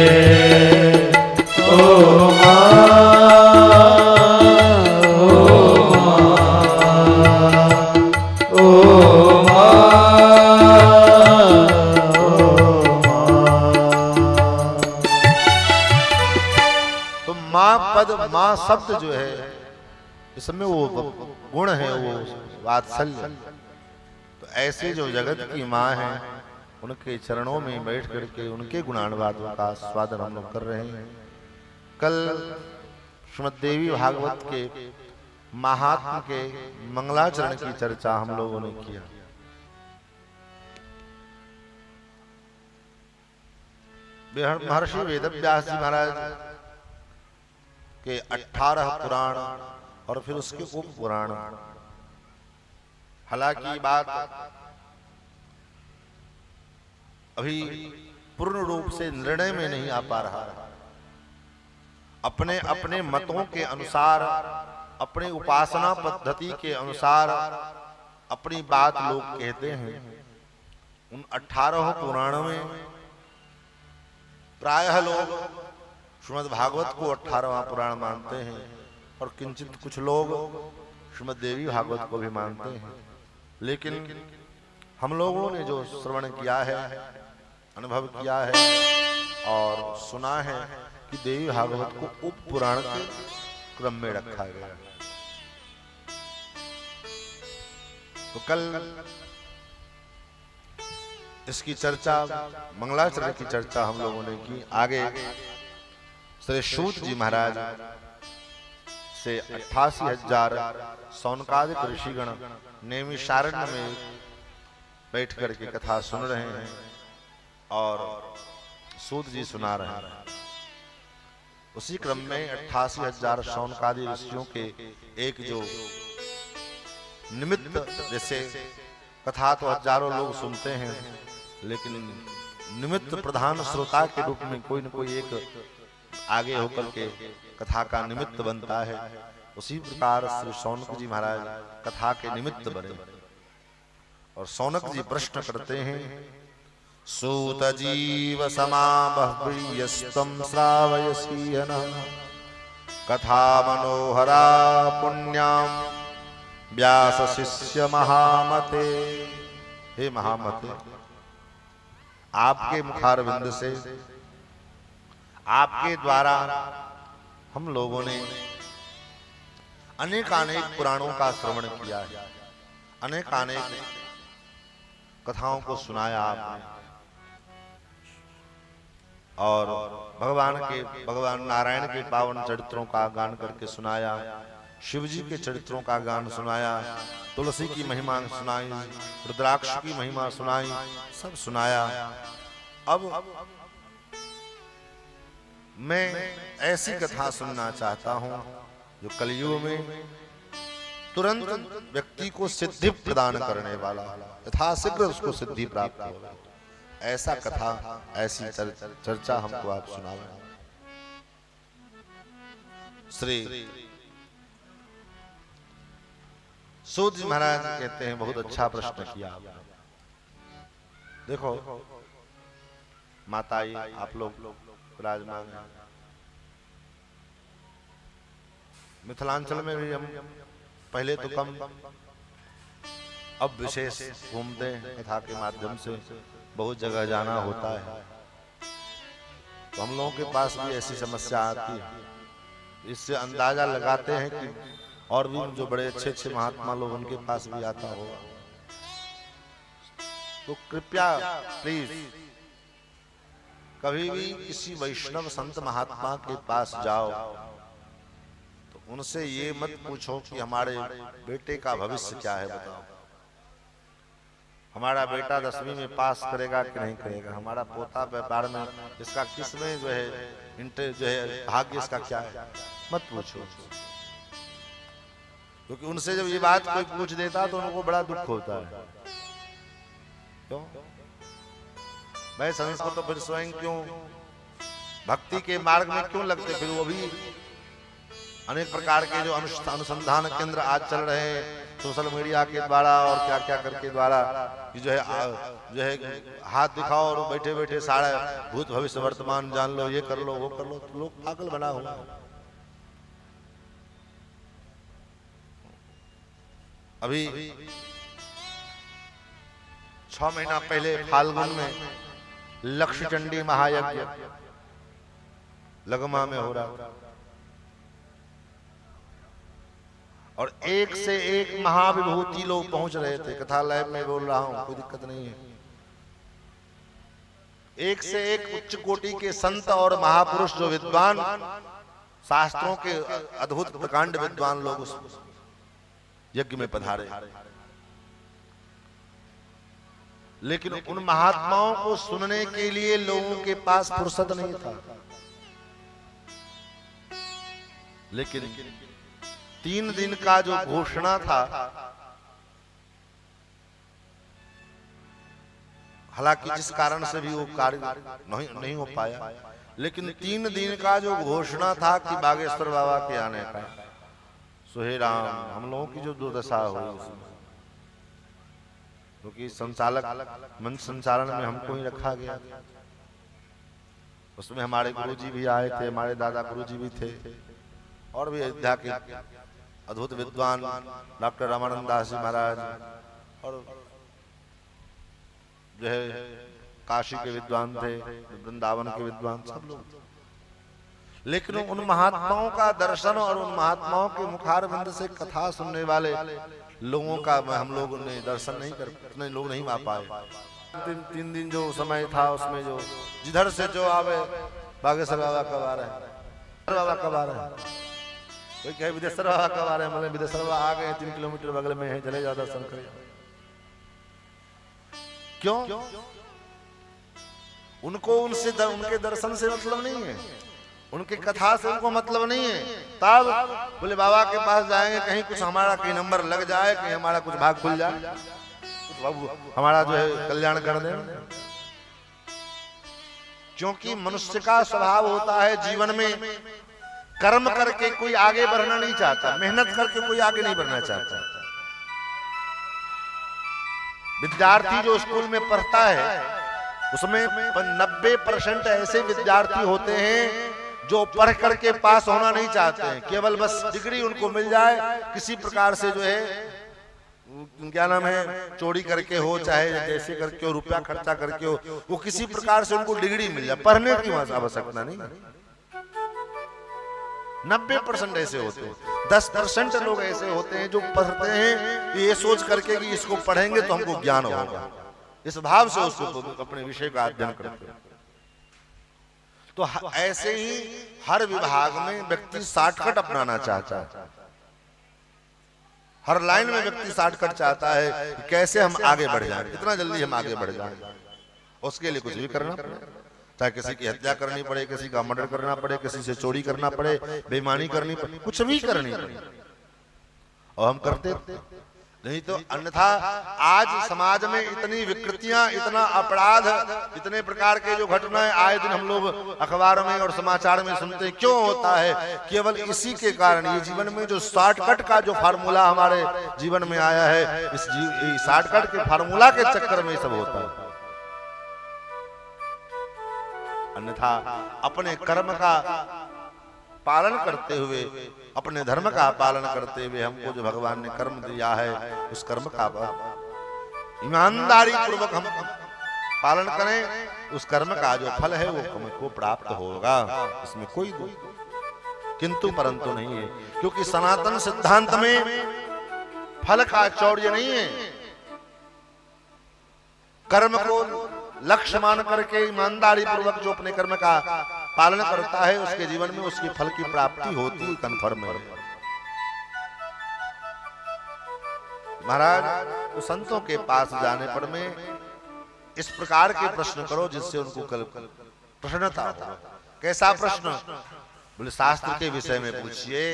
ओ माँ, ओ माँ, ओ माँ, ओ शब्द जो है इसमें वो गुण है, वो वात्सल्य। तो ऐसे जो जगत की माँ है उनके चरणों में बैठ करके उनके गुणानुवादों का स्वादन हम लोग कर रहे हैं। कल श्रीमद् देवी भागवत के महात्म के मंगलाचरण की चर्चा हम लोगों ने किया। महर्षि वेदव्यास जी महाराज के 18 पुराण और फिर उसके उप पुराण। हालांकि बात अभी पूर्ण रूप से निर्णय में नहीं आ पा रहा। अपने अपने मतों के अनुसार, अपने उपासना पद्धति के अनुसार अपनी बात लोग कहते हैं। उन 18 पुराणों में प्रायः लोग श्रीमद् भागवत को 18वां पुराण मानते हैं और किंचित कुछ लोग श्रीमद् देवी भागवत को भी मानते हैं। लेकिन हम लोगों ने जो श्रवण किया है, अनुभव किया है और सुना है कि देवी भागवत को उप पुराण के क्रम में रखा गया। तो कल इसकी चर्चा, मंगलाचरण की चर्चा हम लोगों ने की। आगे श्री सूत जी महाराज से 88,000 सौनकादिक ऋषिगण नैमिषारण्य में बैठ करके कथा सुन रहे हैं और सूत जी सुना रहे हैं। उसी क्रम में 88,000 सौनकादि ऋषियों के एक जो निमित्त, जैसे कथा तो हजारों लोग सुनते हैं, लेकिन निमित्त प्रधान श्रोता के रूप में कोई न कोई एक आगे होकर के कथा का निमित्त बनता है। उसी प्रकार श्री शौनक जी महाराज कथा के निमित्त बने और शौनक जी प्रश्न करते हैं, सूत जीव समाबह्यस्तम श्रावयसी कथा मनोहरा पुण्याम व्यास शिष्य महामते। हे महामते, आपके मुखारविंद से, आपके द्वारा हम लोगों ने अनेकानेक पुराणों का श्रवण किया है, अनेकानेक कथाओं को सुनाया आपने और भगवान नारायण के पावन चरित्रों का गान करके सुनाया, शिव जी के चरित्रों का गान सुनाया, तुलसी की महिमा सुनाई, रुद्राक्ष की महिमा सुनाई, सब सुनाया। अब मैं ऐसी कथा सुनना चाहता हूं जो कलयुग में तुरंत व्यक्ति को सिद्धि प्रदान करने वाला, यथाशीघ्र उसको सिद्धि प्राप्त हो। ऐसा कथा, ऐसी चर्चा हमको आप सुनावें। श्री सूत जी महाराज कहते हैं, बहुत अच्छा प्रश्न किया आपने। देखो माताई, आप लोग विराजमान हैं। मिथिलांचल में भी हम पहले तो कम, अब विशेष घूमते हैं, कथा के माध्यम से बहुत जगह जाना होता है। तो हम लोगों के पास भी ऐसी समस्या आती है। इससे अंदाजा लगाते हैं कि और भी जो बड़े अच्छे अच्छे महात्मा लोग, उनके पास भी आता होगा। तो कृपया प्लीज कभी भी किसी वैष्णव संत महात्मा के पास जाओ तो उनसे ये मत पूछो कि हमारे बेटे का भविष्य क्या है, बताओ हमारा बेटा 10वीं में पास करेगा कि नहीं करेगा, हमारा पोता व्यापार में इसका किसमें जो है भाग्य इसका क्या है, मत पूछो। क्योंकि उनसे जब ये बात कोई पूछ देता तो उनको बड़ा दुख होता है। क्यों भाई, संस्कृत तो फिर स्वयं क्यों भक्ति के मार्ग में क्यों लगते, फिर वो भी अनेक प्रकार के जो अनुसंधान केंद्र आज चल रहे हैं सोशल मीडिया के द्वारा और क्या क्या करके द्वारा, जो है हाथ दिखाओ और बैठे बैठे सारा भूत भविष्य वर्तमान जान लो, ये कर लो वो कर लो, तो लोग पागल बना हुआ। अभी 6 महीना पहले फाल्गुन में लक्ष्य चंडी महायज्ञ लगमा में हो रहा। और एक से एक महाविभूति लोग पहुंच रहे थे। कथालय में बोल रहा हूं, कोई दिक्कत नहीं है। एक से एक उच्च कोटि के संत और महापुरुष जो विद्वान, शास्त्रों के अद्भुत प्रकांड विद्वान लोग उस यज्ञ में पधारे। लेकिन उन महात्माओं को सुनने के लिए लोगों के पास फुर्सत नहीं था। लेकिन 3 दिन का जो घोषणा था, हालांकि जिस कारण से भी वो कार्य नहीं हो पाया, लेकिन 3 दिन का जो घोषणा था कि बागेश्वर बाबा के आने का, सोहे राम, हम लोगों की जो दुर्दशा हुई, क्योंकि संचालक मंच संचालन में हमको ही रखा गया। उसमें हमारे गुरुजी भी आए थे, हमारे दादा गुरुजी भी थे, और भी अयोध्या के अद्भुत विद्वान डॉक्टर रामानंद दास जी महाराज, और जो है काशी के विद्वान थे, वृंदावन के विद्वान, सब लोग। लेकिन उन महात्माओं का दर्शन और उन महात्माओं के मुखारविंद से कथा सुनने वाले लोगों का हम लोग ने दर्शन नहीं कर, उतने लोग नहीं आ पाए। 3 दिन जो समय था, उसमें जो जिधर से जो आवे, बागेश्वर बाबा कब आ रहे हैं, बाबा कब आ रहे हैं, कोई कहे विदेश्वर बाबा कब आ रहे हैं, मतलब विदेश्वर बाबा आ गए, 3 किलोमीटर बगल में है, चले जाओ दर्शन करें। क्यों? उनको उनके दर्शन से मतलब नहीं है, उनके कथा से उनको मतलब नहीं है। तब बोले बाबा के पास जाएंगे, कहीं कुछ हमारा कहीं नंबर लग जाए, कहीं हमारा कुछ भाग खुल जाए, कुछ बाबू हमारा जो है कल्याण कर दे। क्योंकि मनुष्य का स्वभाव होता है जीवन में कर्म करके कोई आगे बढ़ना नहीं चाहता, मेहनत करके कोई आगे नहीं बढ़ना चाहता। विद्यार्थी जो स्कूल में पढ़ता है, उसमें 90% ऐसे विद्यार्थी होते हैं जो पढ़ करके पास होना नहीं चाहते हैं, केवल बस डिग्री उनको मिल जाए, किसी प्रकार से जो है क्या नाम है, चोरी करके हो, चाहे जैसे करके हो, रुपया खर्चा करके हो, वो किसी प्रकार से उनको डिग्री मिल जाए, पढ़ने की आवश्यकता नहीं। 90% ऐसे होते हैं। 10% लोग ऐसे होते हैं जो पढ़ते हैं ये सोच करके कि इसको पढ़ेंगे तो हमको ज्ञान होगा, इस भाव से उसको अपने विषय का अध्ययन करते हैं। तो ऐसे ही हर विभाग में व्यक्ति शॉर्टकट अपनाना चाहता है, हर लाइन में व्यक्ति शॉर्टकट चाहता है कि कैसे हम आगे बढ़ जाएं, कितना जल्दी हम आगे बढ़ जाएं। उसके लिए कुछ भी करना पड़े, चाहे किसी की हत्या करनी पड़े, किसी का मर्डर करना पड़े, किसी से चोरी करना पड़े, बेईमानी करनी पड़े, कुछ भी करनी पड़े, और हम करते नहीं। तो अन्यथा आज समाज में इतनी विकृतियां, इतना अपराध, इतने प्रकार के जो घटनाएं आए दिन हम लोग अखबार में और समाचार में सुनते हैं, क्यों होता है? केवल इसी के कारण। ये जीवन में जो शॉर्टकट का जो फार्मूला हमारे जीवन में आया है, इस शॉर्टकट के फार्मूला के चक्कर में सब होता है। अन्यथा अपने कर्म का पालन करते हुए, अपने धर्म का पालन करते हुए, हमको जो भगवान ने कर्म दिया है उस कर्म का ईमानदारी पूर्वक हम पालन करें, उस कर्म का जो फल है वो हमको प्राप्त होगा, इसमें कोई किंतु परंतु नहीं है। क्योंकि सनातन सिद्धांत में फल का चौर्य नहीं है। कर्म को लक्ष्य मान करके ईमानदारी पूर्वक जो अपने कर्म का पालन करता है, उसके जीवन में उसकी फल की प्राप्ति होती कन्फर्म है। महाराज, तो संतों के पास जाने पर में इस प्रकार के प्रश्न करो जिससे उनको प्रसन्नता हो। कैसा प्रश्न? बोले शास्त्र के विषय में पूछिए,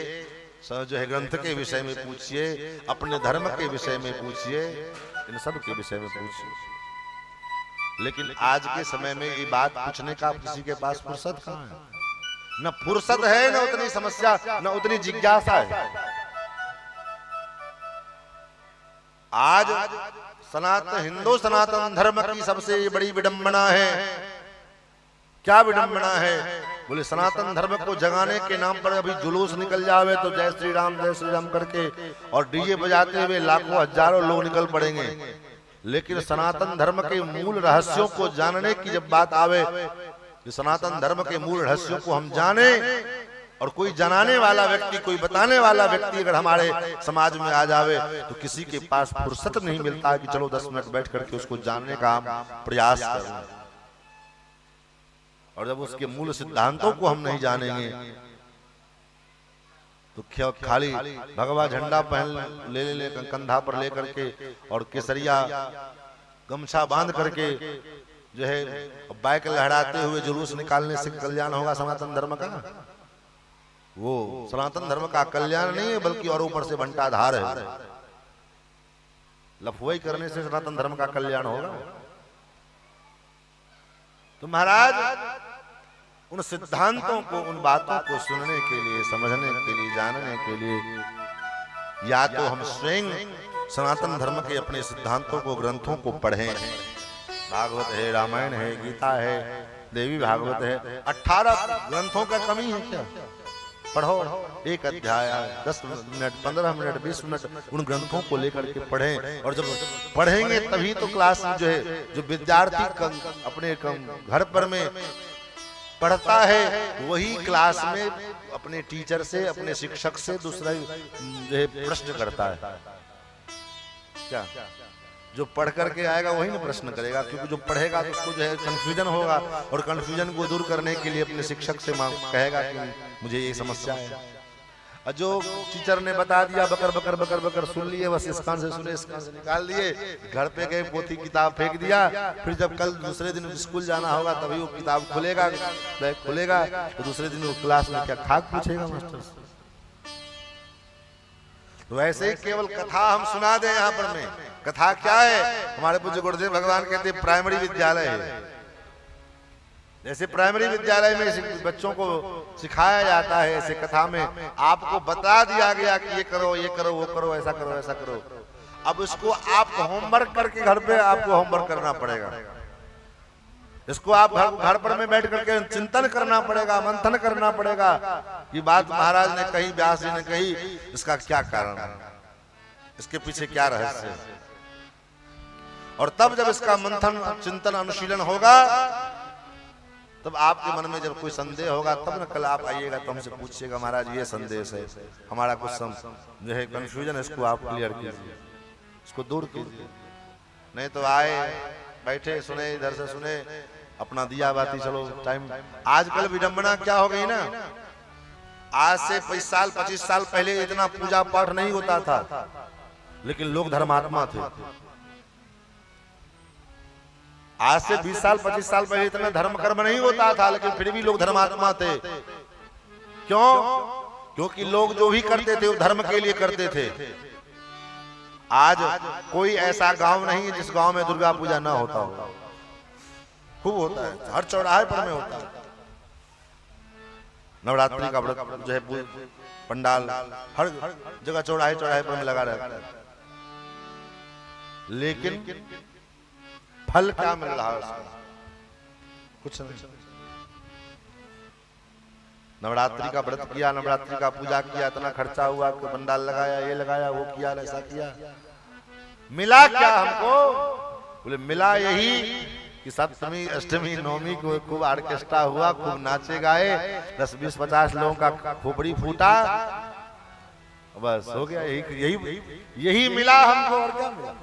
जो है ग्रंथ के विषय में पूछिए, अपने धर्म के विषय में पूछिए, इन सब के विषय में पूछिए। लेकिन आज के समय में ये बात पूछने का किसी के पास फुर्सत कहाँ है? न फुर्सत है, न उतनी समस्या, न उतनी जिज्ञासा है। आज हिंदू सनातन धर्म की सबसे बड़ी विडंबना है। क्या विडंबना है? बोले सनातन धर्म को जगाने के नाम पर अभी जुलूस निकल जावे तो जय श्री राम करके और डीजे बजाते हुए लाखों हजारों लोग निकल पड़ेंगे। लेकिन सनातन धर्म के मूल रहस्यों को जानने की जब बात आवे, कि सनातन धर्म के मूल रहस्यों को हम जाने, और कोई जनाने वाला व्यक्ति, कोई बताने वाला व्यक्ति अगर हमारे समाज में आ जावे तो किसी के पास फुर्सत नहीं मिलता कि चलो 10 मिनट बैठ करके उसको जानने का हम प्रयास करें। और जब उसके मूल सिद्धांतों को हम नहीं जानेंगे तो क्या खाली भगवा झंडा पहन ले कंधा पर लेकर के और केसरिया गमछा बांध करके जो है बाइक लहराते हुए जुलूस निकालने से कल्याण होगा सनातन धर्म का? वो सनातन धर्म का कल्याण नहीं है, बल्कि और ऊपर से बंटाधार है। लफुआई करने से सनातन धर्म का कल्याण होगा? तो महाराज उन सिद्धांतों को, उन बातों को सुनने के लिए, समझने के लिए, जानने के लिए या तो हम स्वयं सनातन धर्म के अपने सिद्धांतों को, ग्रंथों को पढ़ें। भागवत है, रामायण है, गीता है, देवी भागवत है, 18 ग्रंथों का कमी है क्या? पढ़ो एक अध्याय 10 मिनट, 15 मिनट, 20 मिनट उन ग्रंथों को लेकर के पढ़ें। और जब पढ़ेंगे तभी तो क्लास में जो है, जो विद्यार्थी अपने घर पर में पढ़ता है वही क्लास में अपने टीचर से, अपने शिक्षक से दूसरा जो है प्रश्न करता है। क्या जो पढ़ करके आएगा वही ना प्रश्न करेगा, क्योंकि जो पढ़ेगा तो उसको जो है कंफ्यूजन होगा और कंफ्यूजन को दूर करने के लिए अपने शिक्षक से कहेगा कि मुझे ये समस्या है। और जो टीचर ने बता दिया बकर बकर बकर बकर सुन लिए, बस इस कान से सुने इस कान से निकाल दिए, घर पे गए पोथी किताब फेंक दिया। फिर जब कल दूसरे दिन स्कूल जाना होगा तभी वो किताब खुलेगा, बैग खुलेगा तो दूसरे दिन वो क्लास में क्या खाक पूछेगा मास्टर से। तो ऐसे ही केवल कथा हम सुना दें यहाँ पर में। कथा क्या है? हमारे पूज्य गुरुदेव भगवान कहते हैं प्राइमरी विद्यालय है। जैसे प्राइमरी विद्यालय में बच्चों को सिखाया जाता है, ऐसे कथा में आपको बता दिया गया कि ये करो, ये करो, वो करो, ऐसा करो, ऐसा करो। अब इसको आप होमवर्क करके घर पे आपको होमवर्क करना पड़ेगा। इसको आप घर पर में बैठ करके चिंतन करना पड़ेगा, मंथन करना पड़ेगा। ये बात महाराज ने कही, व्यास जी ने कही, इसका क्या कारण है, इसके पीछे क्या रहस्य है। और तब जब इसका मंथन, चिंतन, अनुशीलन होगा तब आपके मन में जब कोई संदेह होगा तब ना कल आप आइएगा तो हमसे पूछिएगा महाराज ये संदेश है, हमारा कुछ जो है कंफ्यूजन है, इसको आप क्लियर कीजिए, इसको दूर कीजिए। नहीं तो आए बैठे सुने, इधर से सुने, अपना दिया बाती चलो टाइम। आजकल विडंबना क्या हो गई ना, आज से 25 साल 25 साल पहले इतना पूजा पाठ नहीं होता था, लेकिन लोग धर्मात्मा थे। आज से 20 साल 25 साल पहले इतना धर्म कर्म नहीं होता था, लेकिन फिर भी लोग धर्मात्मा थे। क्यों? क्योंकि लोग जो भी करते थे वो धर्म के लिए करते थे। आज कोई ऐसा गांव नहीं है जिस गांव में दुर्गा पूजा ना होता हो। खूब होता है, हर चौराहे पर में होता है। नवरात्रि का व्रत जो है पंडाल हर जगह चौराहे चौराहे पर में लगा रहता है, लेकिन फल क्या मिल रहा है उसमें? कुछ नहीं। नवरात्रि का व्रत किया, नवरात्रि का पूजा किया, इतना खर्चा हुआ, पंडाल लगाया, ये लगाया, वो किया, ऐसा किया, मिला क्या हमको? बोले मिला यही कि सप्तमी, अष्टमी, नवमी को खूब ऑर्केस्ट्रा हुआ, खूब नाचे गाए, 10, 20, 50 लोगों का खोपड़ी फूटा, बस हो गया। यही मिला हमको, और क्या मिला?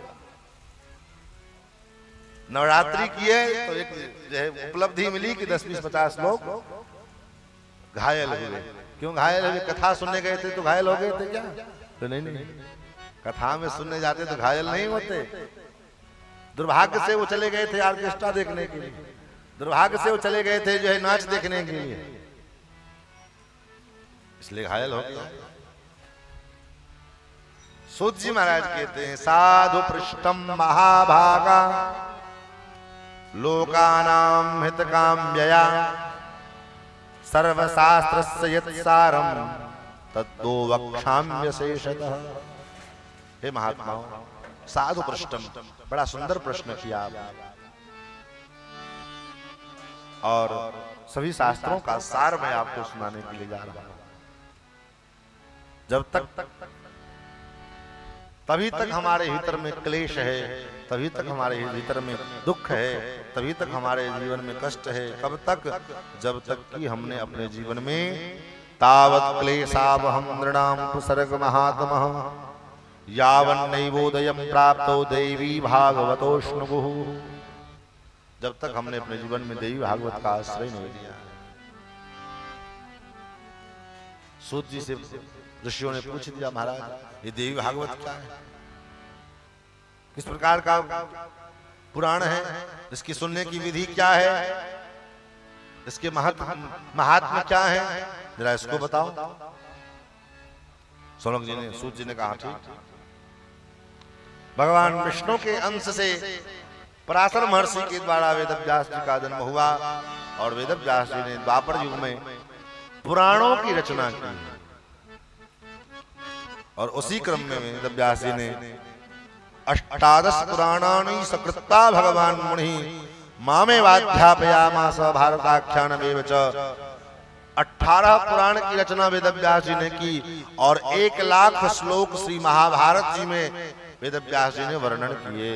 नवरात्रि किए तो एक जो है उपलब्धि मिली कि 10, 20, 50 लोग घायल हुए। क्यों घायल हुए? कथा सुनने गए थे तो घायल हो गए थे क्या? तो नहीं, कथा में सुनने जाते तो घायल नहीं होते। दुर्भाग्य से वो चले गए थे ऑर्केस्ट्रा देखने के लिए, दुर्भाग्य से वो चले गए थे जो है नाच देखने के लिए, इसलिए घायल हो गए। सूत जी महाराज कहते हैं साधु पृष्ठम महाभागा लोकानां हितकाम्यया सर्वशास्त्रस्य यत्सारं तद्दो वक्ष्याम्यशेषतः। हे महात्माओं, साधु पृष्ठम, बड़ा सुंदर प्रश्न किया आपने, और सभी शास्त्रों का सार मैं आपको सुनाने के लिए जा रहा हूं। जब तक तभी तक हमारे भीतर में क्लेश है, तभी तक हमारे भीतर में दुख है, तभी तक हमारे जीवन में कष्ट है। कब तक? जब तक कि हमने अपने जीवन में तावत् क्लेशावहं नृणां प्रसर्ग महात्मः यावन्नैवोदयं प्राप्तो दैवी भागवतोष्णुगुः। जब तक हमने अपने जीवन में देवी भागवत का आश्रय नहीं लिया। सूत जी से ऋषियों ने पूछ दिया, महाराज ये देवी भागवत क्या है, किस प्रकार का पुराण है, इसकी सुनने की विधि क्या है, इसके महात्म्य क्या है, जरा इसको बताओ। सोनक जी ने, सूत जी ने कहा ठीक। भगवान विष्णु के अंश से पराशर महर्षि के द्वारा वेदव्यास जी का जन्म हुआ और वेदव्यास जी ने द्वापर युग में पुराणों की रचना की और उसी क्रम में वेदव्यास जी ने अष्टादश पुराणानि सकृत्ता भगवान मुनि मामे वाध्यापयामास भारताख्यानमेव च। 18 पुराण की रचना वेदव्यास जी ने की और 1 लाख श्लोक श्री महाभारत जी में वेदव्यास जी ने वर्णन किए।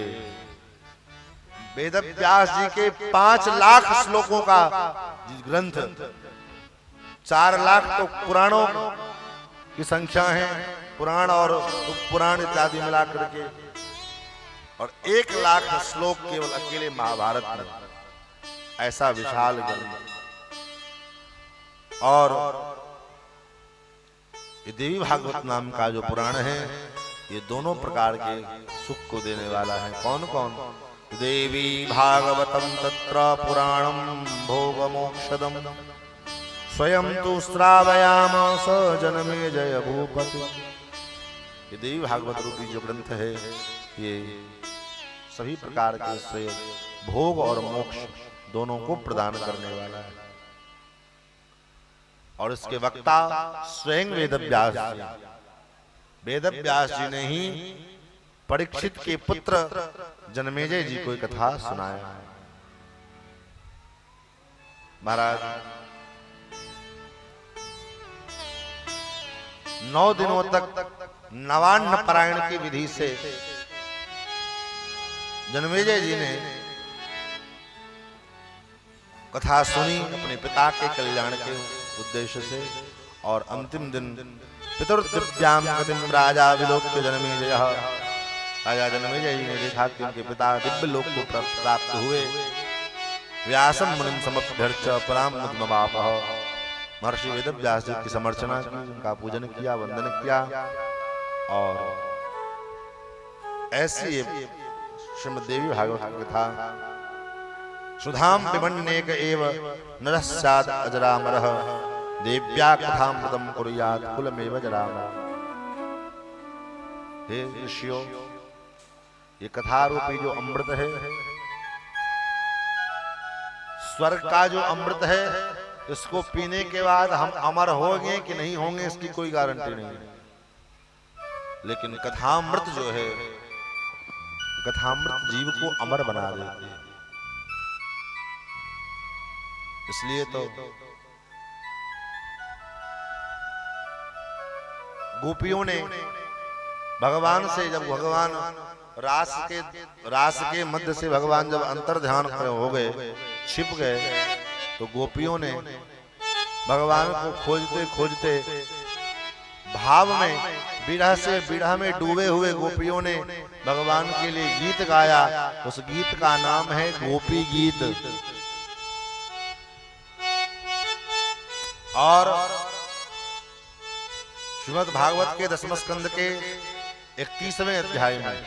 वेदव्यास जी के 5 लाख श्लोकों का ग्रंथ, 4 लाख तो पुराणों की संख्या है, पुराण और उपपुराण इत्यादि मिलाकर के, और 1 लाख श्लोक केवल अकेले महाभारत में। ऐसा विशाल ग्रंथ। और ये देवी भागवत नाम का जो पुराण है, ये दोनों प्रकार के सुख को देने वाला है। कौन कौन? देवी भागवतम तत्र पुराणम भोग मोक्षदम स्वयं तु श्रावयामास जनमेजय भूपति। ये देवी भागवत रूपी जो ग्रंथ है, ये सभी प्रकार के से भोग और मोक्ष दोनों को प्रदान करने वाला है। और इसके वक्ता स्वयं वेदव्यास जी। वेदव्यास जी ने ही परीक्षित के पुत्र जनमेजय जी को कथा सुनाया। महाराज 9 दिनों तक नवान्न पारायण की विधि से जनमेजय जी ने कथा सुनी अपने पिता के कल्याण के उद्देश्य से। और अंतिम दिन पितृदिव्याम गतिम राजा विलोक्य जनमेजय, राजा जनमेजय जी ने देखा कि उनके पिता दिव्य लोक को प्राप्त हुए। व्यासम मुनिम समभ्यर्च्य परामुद्मवापः, महर्षि वेदव्यास जी की समर्चना की, उनका पूजन किया, वंदन किया। और ऐसी श्रीमद्देवी भागवत की कथा, सुधाम पिबन्नेक एव नरः स्यात् अजरामरः, देव्या कथामृतं कुर्यात् कुलमेव जरामरः। हे ऋषियों, ये कथा रूपी जो अमृत है, स्वर्ग का जो अमृत है, इसको पीने के बाद हम अमर होंगे कि नहीं होंगे इसकी कोई गारंटी नहीं। लेकिन कथामृत जो है, कथामृत जीव को अमर बना देती है। इसलिए तो गोपियों ने भगवान से, जब भगवान रास के मध्य से भगवान जब अंतर ध्यान हो गए, छिप गए, तो गोपियों ने भगवान को खोजते खोजते भाव में, विरह में डूबे हुए गोपियों ने भगवान के लिए गीत गाया। उस गीत का नाम है गोपी गीत। और श्रीमद् भागवत के 10वें स्कंद के 31वें अध्याय में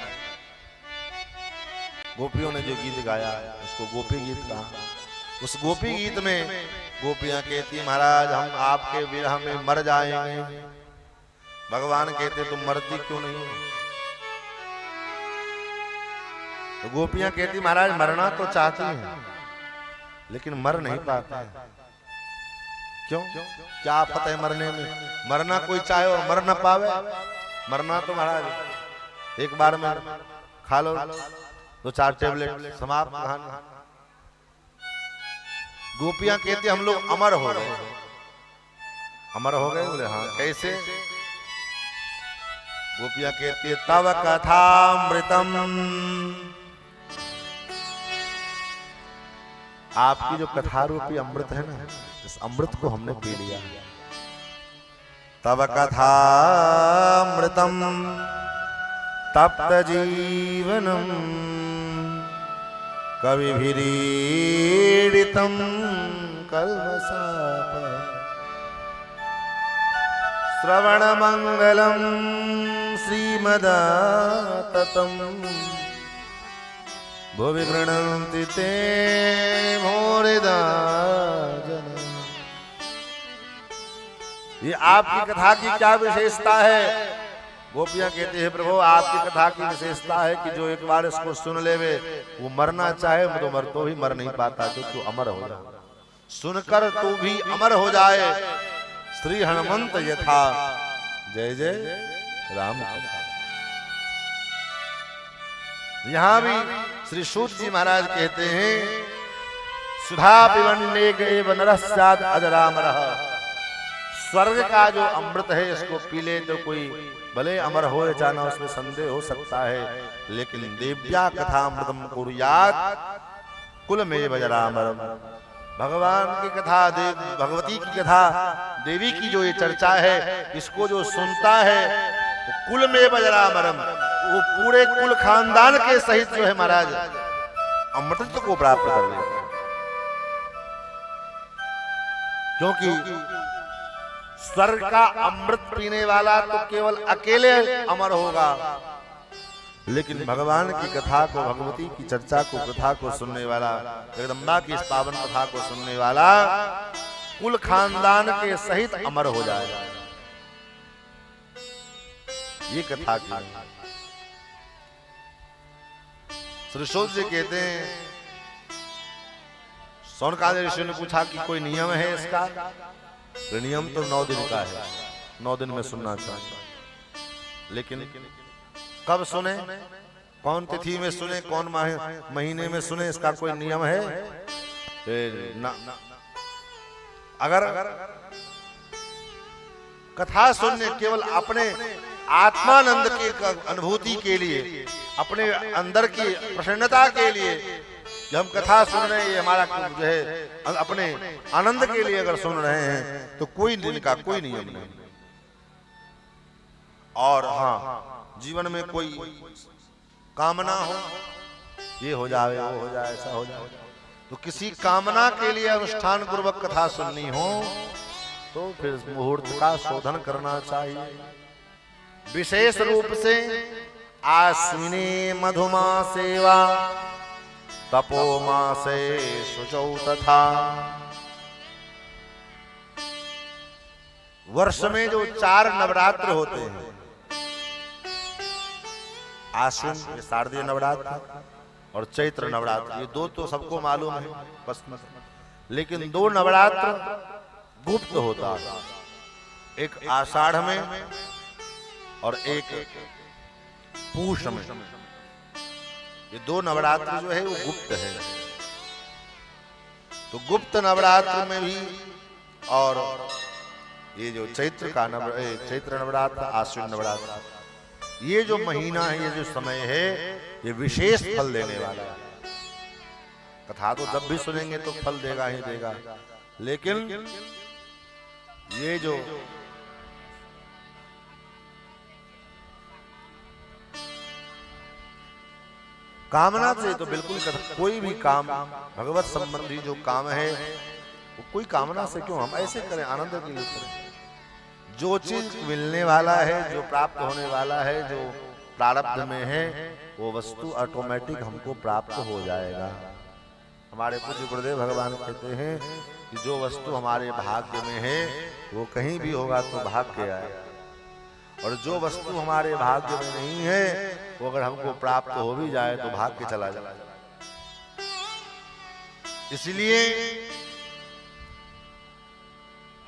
गोपियों ने जो गीत गाया, उसको गोपी गीत कहा। उस गोपी गीत में गोपियां कहती, महाराज हम आपके विरह में मर जाएंगे। भगवान कहते, तुम मरती क्यों नहीं? तो गोपियां कहती, महाराज मरना तो चाहती हैं, लेकिन मर नहीं पाते। क्यों? क्या आफत है मरने में? मरना कोई चाहे और मर न पावे। मरना तो महाराज एक बार में खा लो 2-4 टेबलेट, समाप्त कहानी। गोपियां कहती, हम लोग अमर हो गए। अमर हो गए? बोले हाँ। कैसे? गोपियां कहती है, तव कथामृतम, आपकी जो कथा रूपी अमृत है ना, इस अमृत को हमने पी लिया। तव कथामृतम तप्त जीवनम कविभिरीडितम कल्मषापहम् श्रवणमंगलम श्रीमदाततम भुवि गृह्णन्ति ते भूरिदा जना। ये आपकी कथा की क्या विशेषता है? गोपियां कहते हैं प्रभु आपकी कथा की विशेषता है कि जो एक बार इसको सुन लेवे वो मरना चाहे तो मर तो भी मर नहीं पाता, जो तू अमर हो जाए, सुनकर तू भी अमर हो जाए। श्री हनुमंत यथा जय जय राम कथा। यहां भी श्री सूत जी महाराज कहते हैं सुधा पिबन्ने एव नरः स्यात् अजरामरः। स्वर्ग का जो अमृत है इसको पी ले तो कोई भले अमर हो या ना, उसमें संदेह हो सकता है, लेकिन देव्या कथा अमृतम कुर्यात् कुलमेव जरामरम्। भगवान की कथा, भगवती की कथा, देवी की जो ये चर्चा है, इसको जो सुनता है वो कुल में बजरामरम, वो पूरे कुल खानदान के सहित जो है महाराज अमृतत्व को प्राप्त कर लेगा। क्योंकि स्वर्ग का अमृत पीने वाला तो केवल अकेले अमर होगा, लेकिन भगवान की कथा को, भगवती की चर्चा को, कथा को सुनने वाला, जगदम्बा की इस पावन कथा को सुनने वाला कुल खानदान के सहित अमर हो जाएगा। ये कथा की श्री सूत जी कहते हैं शौनकादि ऋषि ने पूछा कि कोई नियम है इसका? नियम तो 9 दिन का है, 9 दिन में सुनना चाहिए, लेकिन कब सुने, कौन तिथि में सुने, कौन महीने में सुने, इसका कोई नियम है? अगर कथा सुनने केवल अपने आत्मानंद की अनुभूति के लिए, अपने अंदर की प्रसन्नता के लिए कि हम कथा सुन रहे हैं, ये हमारा जो है अपने आनंद के लिए अगर सुन रहे हैं तो कोई दिन का कोई नियम नहीं। और हाँ, जीवन में कोई कामना हो, ये हो जाए, वो हो जाए, ऐसा हो जाए, तो किसी कामना के लिए अनुष्ठान पूर्वक कथा सुननी हो तो फिर मुहूर्त का शोधन करना चाहिए। विशेष रूप से आश्विनी मधुमा सेवा तपोमा से शुचौ तथा। वर्ष में जो 4 नवरात्र होते हैं, आश्विन शारदीय नवरात्र और चैत्र नवरात्र, ये 2 तो सबको मालूम है पश्चिम, लेकिन 2 नवरात्र गुप्त होता है, एक आषाढ़ में और एक पूष में। ये 2 नवरात्र जो है वो गुप्त है। तो गुप्त नवरात्र में भी और ये जो चैत्र नवरात्र, आश्विन नवरात्र, ये जो महीना है, ये जो समय है, ये विशेष फल देने वाला है। कथा तो जब भी सुनेंगे तो फल देगा ही देगा, लेकिन ये जो कामना से तो बिल्कुल कोई भी काम भगवत संबंधी जो काम है वो कोई कामना से क्यों, हम ऐसे करें, आनंद के लिए करें। जो चीज मिलने वाला है, जो प्राप्त होने वाला है, जो प्रारब्ध में है, वो वस्तु ऑटोमेटिक हमको प्राप्त हो जाएगा। हमारे पूज्य गुरुदेव भगवान कहते हैं कि जो वस्तु हमारे भाग्य में है वो कहीं भी होगा तो भाग्य आएगा, और जो वस्तु हमारे भाग्य में नहीं है वो अगर हमको प्राप्त हो भी जाए तो भाग्य चला जाए। इसलिए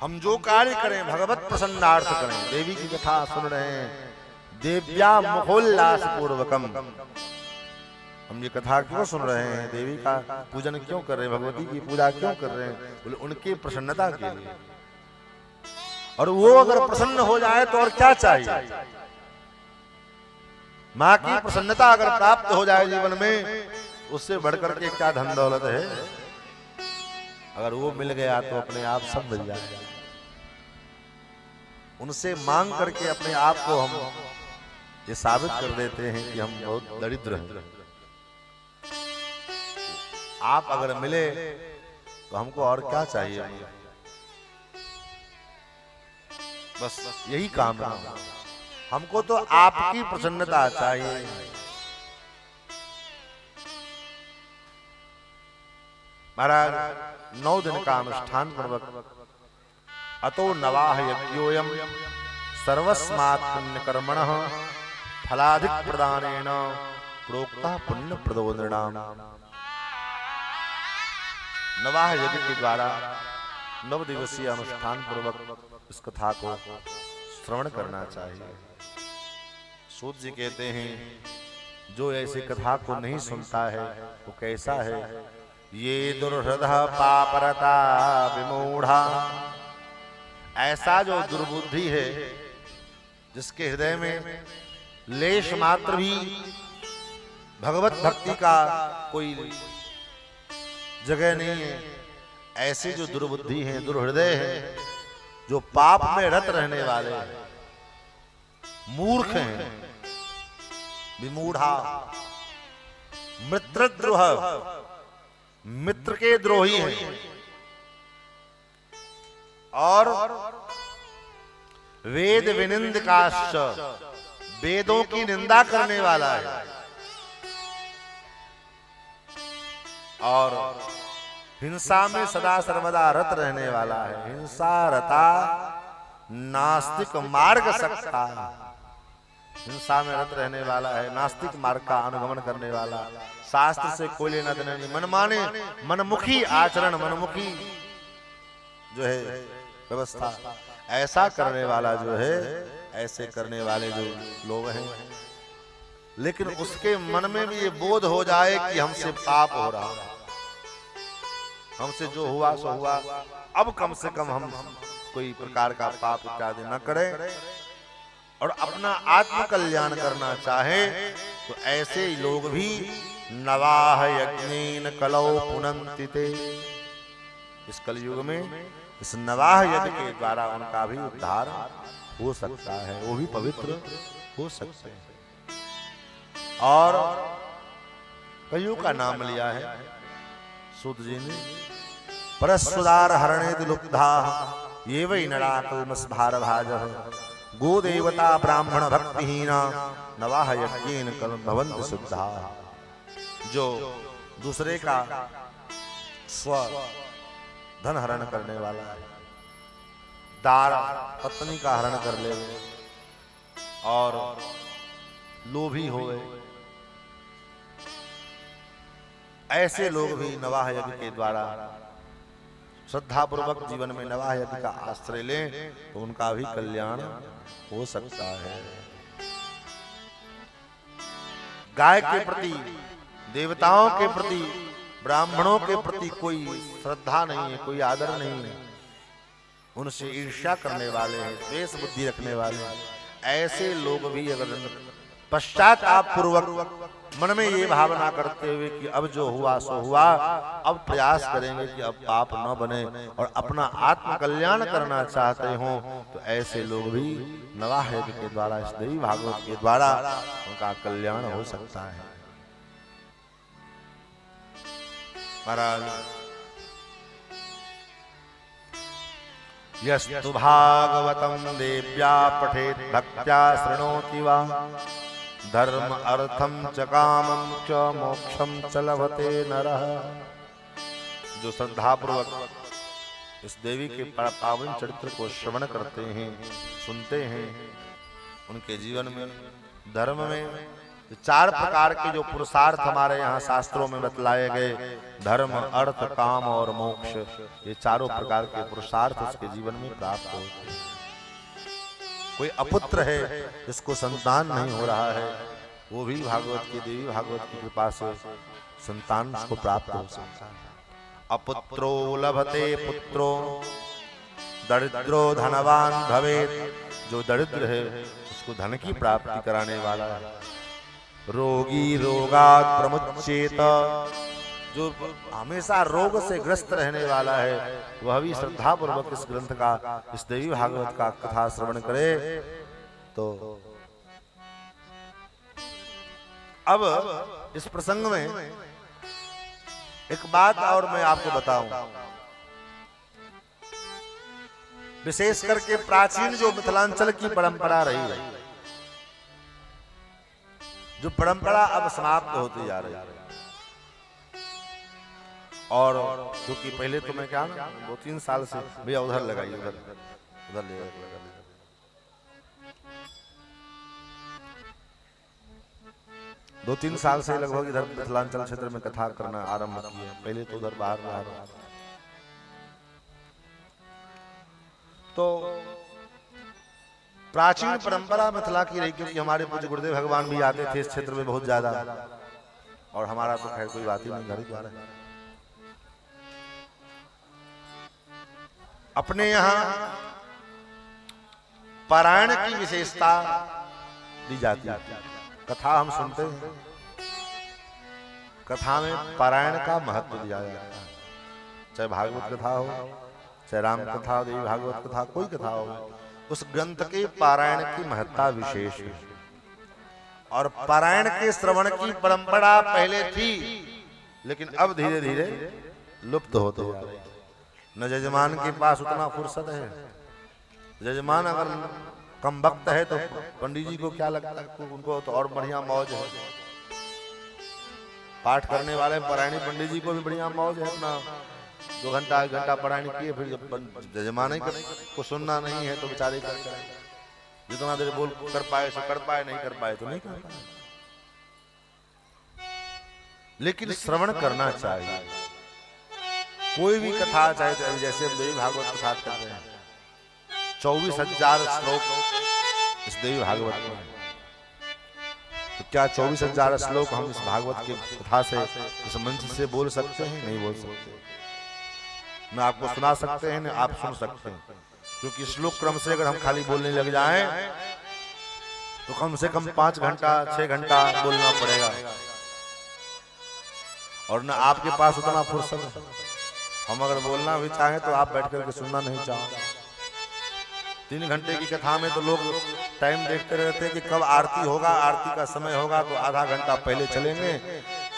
हम जो कार्य करें भगवत प्रसन्नार्थ करें। देवी की कथा सुन रहे हैं, देव्या मुखोल्लास पूर्वकम, हम ये कथा क्यों सुन रहे हैं, देवी का पूजन क्यों कर रहे हैं, भगवती की पूजा क्यों कर रहे हैं, बोले उनकी प्रसन्नता के लिए। और वो अगर प्रसन्न हो जाए तो और क्या चाहिए। माँ की प्रसन्नता अगर प्राप्त हो जाए जीवन में, उससे बढ़कर के क्या धन दौलत है। अगर वो मिल गया तो अपने आप सब मिल जाएगा। उनसे मांग करके अपने आप को हम ये साबित कर देते हैं कि हम बहुत दरिद्र हैं। आप अगर मिले तो हमको और क्या चाहिए, बस यही काम है। हमको तो आपकी प्रसन्नता चाहिए। महाराज 9 दिन का अनुष्ठान पूर्वक अतो नवाह यज्ञोयम सर्वस्मात् पुण्य कर्मणः फलाधिक प्रदानेन प्रोक्तः पुण्य प्रदो नृणाम। नवाह यज्ञ के द्वारा 9 दिवसीय अनुष्ठान पूर्वक इस कथा को श्रवण करना चाहिए। सूत जी कहते हैं जो ऐसी कथा को नहीं सुनता है वो कैसा है। ये दुर्हृदः पापरता विमूढ़ा, ऐसा जो दुर्बुद्धि है जिसके हृदय में लेश मात्र भी भगवत भक्ति का कोई जगह नहीं है, ऐसे जो दुर्बुद्धि है, दुर्हृदय है, जो पाप में रत रहने वाले हैं, मूर्ख हैं, विमूढ़ा, मित्रद्रोह, मित्र के द्रोही हैं, और वेद विनिंदकाश्च, वेदों की निंदा करने वाला है, और हिंसा में सदा सर्वदा रत रहने वाला है। हिंसा रता नास्तिक मार्ग सकता, हिंसा में रत रहने वाला है, नास्तिक मार्ग का अनुगमन करने वाला, शास्त्र से कोई लेना देना नहीं, मनमाने मनमुखी आचरण, मनमुखी जो है व्यवस्था, ऐसा करने वाला जो है, ऐसे करने वाले जो लोग हैं, लेकिन उसके मन में भी ये बोध हो जाए कि हमसे पाप हो रहा है, हमसे जो हुआ सो हुआ, अब कम से कम हम कोई प्रकार का पाप इत्यादि न करें और अपना आत्म कल्याण करना चाहे, तो ऐसे लोग भी नवाह यज्ञेन कलौ पुनन्ति ते, इस कलयुग में इस नवाह यज्ञ के द्वारा उनका भी उद्धार हो सकता है, वो भी पवित्र हो सकते हैं। और कईयों का नाम लिया है सूत जी ने, परस्वदार हरणे लुब्धा ये वै नरा कल्मस भार भाजः गो देवता ब्राह्मण भक्तिहीना नवाह यज्ञेन कल भवन्ति शुद्धा। जो दूसरे का स्व धन हरण करने वाला है, दार पत्नी का हरण कर ले और लोभी होवे, ऐसे लोग भी नवाह यज्ञ के द्वारा श्रद्धा पूर्वक जीवन में नवाह यज्ञ का आश्रय लें तो उनका भी कल्याण हो सकता है। गाय के प्रति, देवताओं के प्रति, ब्राह्मणों के प्रति कोई श्रद्धा नहीं है, कोई आदर नहीं है, उनसे ईर्ष्या करने वाले हैं, द्वेष बुद्धि रखने वाले हैं, ऐसे लोग भी अगर पश्चाताप पूर्वक मन में ये भावना करते हुए कि अब जो हुआ सो हुआ, अब प्रयास करेंगे कि अब पाप न बने और अपना आत्म कल्याण करना चाहते हो, तो ऐसे लोग भी नवाह यज्ञ के द्वारा, इस देवी भागवत के द्वारा उनका कल्याण हो सकता है। महाराज यस्तु भागवतं देव्या पठेत् भक्त्या शृणोति वा धर्म अर्थम च कामं च मोक्षं च लभते नरः। जो श्रद्धा पूर्वक इस देवी के पावन चरित्र को श्रवण करते हैं, सुनते हैं, उनके जीवन में, धर्म में 4 प्रकार के जो पुरुषार्थ हमारे यहाँ शास्त्रों में बतलाए गए, धर्म, अर्थ, काम और मोक्ष, ये चारों प्रकार के पुरुषार्थ उसके जीवन में प्राप्त होते हैं। कोई अपुत्र है जिसको संतान नहीं हो रहा है, वो भी भागवत की, देवी भागवत की कृपा से संतान उसको प्राप्त हो सकता है। अपुत्रो लभते पुत्रो दरिद्रो धनवान भवेत्, जो दरिद्र है उसको धन की प्राप्ति कराने वाला है। रोगी रोगात् प्रमुच्येत, जो हमेशा रोग से ग्रस्त रहने वाला है वह भी श्रद्धा पूर्वक इस ग्रंथ का, इस देवी भागवत का कथा श्रवण करे। तो अब इस प्रसंग में एक बात और मैं आपको बताऊं, विशेष करके प्राचीन जो मिथिलांचल की परंपरा रही है, जो परंपरा अब समाप्त होती जा रही है, और जो कि पहले तो मैं क्या ना 2-3 साल से भैया उधर लगाइए, उधर ले 2-3 साल से लगभग इधर मिथिलांचल क्षेत्र में कथा करना आरंभ किया। पहले तो उधर बाहर रहा। तो प्राचीन परंपरा मिथिला की रही, क्योंकि हमारे पूज्य गुरुदेव भगवान भी आते थे इस क्षेत्र में बहुत ज्यादा, और हमारा तो खैर कोई बात ही नहीं, घर ही द्वार है। अपने यहाँ पारायण की विशेषता दी जाती है। कथा हम सुनते हैं, कथा में पारायण का महत्व दिया जाता है। चाहे भागवत कथा हो, चाहे राम कथा, देवी भागवत कथा, कोई कथा हो, उस ग्रंथ के पारायण की महत्ता विशेष है। और पारायण के श्रवण की परंपरा पहले थी, लेकिन अब धीरे धीरे लुप्त होते जा रही है। न जजमान के पास उतना फुर्सत है। जजमान अगर कम वक्त है तो पंडित जी को क्या लगता है, उनको तो और बढ़िया मौज है। पाठ करने वाले पारायणी पंडित जी को भी बढ़िया मौज है, अपना 2 घंटा 1 घंटा पारायण किए, फिर जब जजमान को सुनना नहीं है तो बेचारे क्या करें, जितना देर बोल कर पाए सो कर पाए, नहीं कर पाए तो नहीं कर पाए। लेकिन श्रवण करना चाहिए कोई भी कथा, चाहे जैसे देवी भागवत कथा कर रहे हैं, 24,000 श्लोक इस देवी भागवत में, तो क्या 24,000 श्लोक हम इस भागवत की कथा से, इस मंच से बोल सकते हैं? नहीं बोल सकते। न आपको सुना सकते हैं, न आप सुन सकते हैं, क्योंकि श्लोक क्रम से अगर हम खाली बोलने लग जाएं तो कम से कम 5 घंटा 6 घंटा बोलना पड़ेगा, और न आपके पास उतना फुर्सत है। हम अगर बोलना भी चाहें तो आप बैठ करके सुनना नहीं चाहोगे। 3 घंटे की कथा में तो लोग टाइम देखते रहते हैं कि कब आरती होगा, आरती का समय होगा तो आधा घंटा पहले चलेंगे,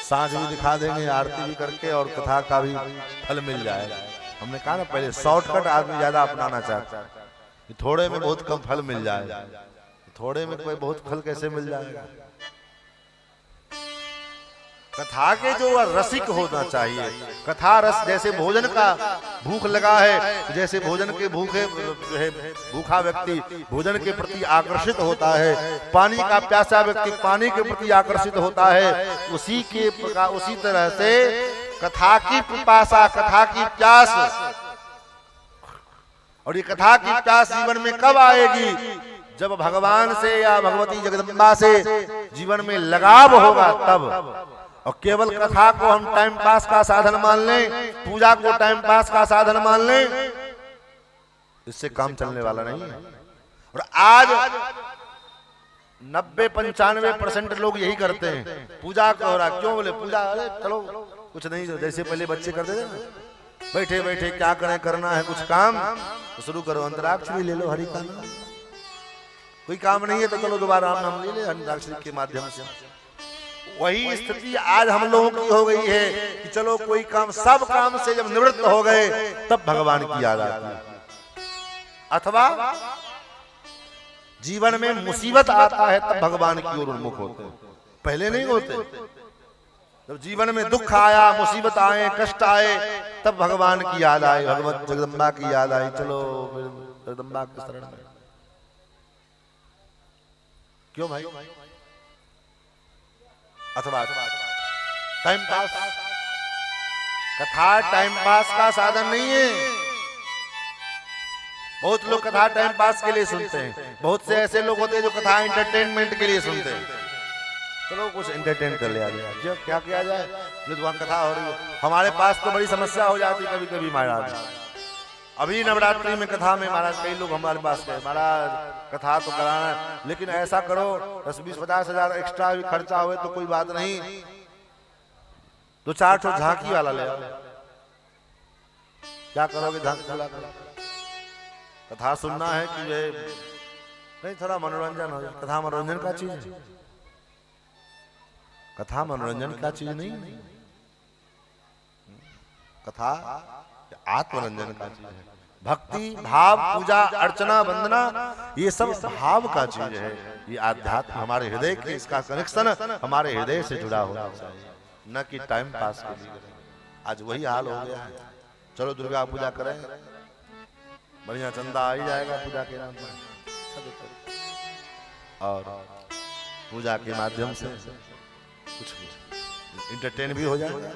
सांझ भी दिखा देंगे आरती भी करके, और कथा का भी फल मिल जाएगा। हमने कहा ना पहले, शॉर्टकट आदमी ज्यादा अपनाना चाहता है, थोड़े में बहुत कम फल मिल जाएगा। थोड़े में कोई बहुत फल कैसे मिल जाएगा? कथा के जो रसिक होना चाहिए, कथा रस, जैसे भोजन का भूख लगा है, जैसे भोजन के भूखे भूखा व्यक्ति भोजन के प्रति आकर्षित होता है, पानी का प्यासा व्यक्ति पानी के प्रति आकर्षित होता है, उसी तरह से कथा की पिपासा, कथा की प्यास, और ये कथा की प्यास जीवन में कब आएगी? जब भगवान से या भगवती जगदम्बा से जीवन में लगाव होगा तब। और केवल कथा को हम टाइम पास का साधन मान लें, पूजा को टाइम पास का साधन मान लें, इससे काम चलने वाला नहीं है। और आज 90-95% लोग यही करते हैं, पूजा हो रहा, क्यों बोले पूजा, अरे चलो कुछ नहीं, जैसे पहले बच्चे करते थे ना, बैठे बैठे क्या करें, करना है कुछ काम तो शुरू करो, अंतराक्षरी ले लो, हरि का नाम, कोई काम नहीं है तो चलो दोबारा राम नाम ले ले अंतराक्षरी के माध्यम से। वही स्थिति आज हम लोगों की हो गई है कि चलो कोई काम, सब काम से जब निवृत्त हो गए तब भगवान की याद आती है, अथवा जीवन में मुसीबत आता है तब भगवान की ओर उन्मुख होते हैं, पहले नहीं होते। जब जीवन में दुख आया, मुसीबत आए, कष्ट आए, तब भगवान की याद आई, भगवत जगदम्बा की याद आई, चलो जगदम्बा के शरण में। क्यों भाई? अथवा टाइम पास, कथा टाइम पास का साधन नहीं है। बहुत लोग कथा टाइम पास के लिए सुनते हैं, बहुत से ऐसे लोग होते हैं जो कथा एंटरटेनमेंट के लिए सुनते हैं, चलो कुछ एंटरटेन कर लिया जाए, जो क्या किया जाए, भगवान कथा हो रही है। हमारे पास तो बड़ी समस्या हो जाती कभी कभी महाराज, अभी नवरात्रि में कथा में महाराज कई लोग हमारे पास गए, महाराज कथा तो कराना है, लेकिन ऐसा करो 10-20-50 हजार एक्स्ट्रा भी खर्चा हुए तो कोई बात नहीं, दो चार ठो झांकी वाला ले आओ। क्या करोगे झांकी वाला कर? कथा सुनना है कि वे नहीं थोड़ा मनोरंजन हो जाए? कथा मनोरंजन का चीज है? कथा मनोरंजन का चीज नहीं है। कथा आत्मरंजन का चीज है। भक्ति भाव पूजा अर्चना वंदना ये सब भाव का चीज है। ये आध्यात्म हमारे हृदय के इसका कनेक्शन हमारे हृदय से जुड़ा होना चाहिए, न कि टाइम पास के लिए। आज वही हाल हो गया है। चलो दुर्गा पूजा करें, बढ़िया चंदा आ ही जाएगा पूजा के नाम पर, और पूजा के माध्यम से कुछ इंटरटेन भी हो जाएगा।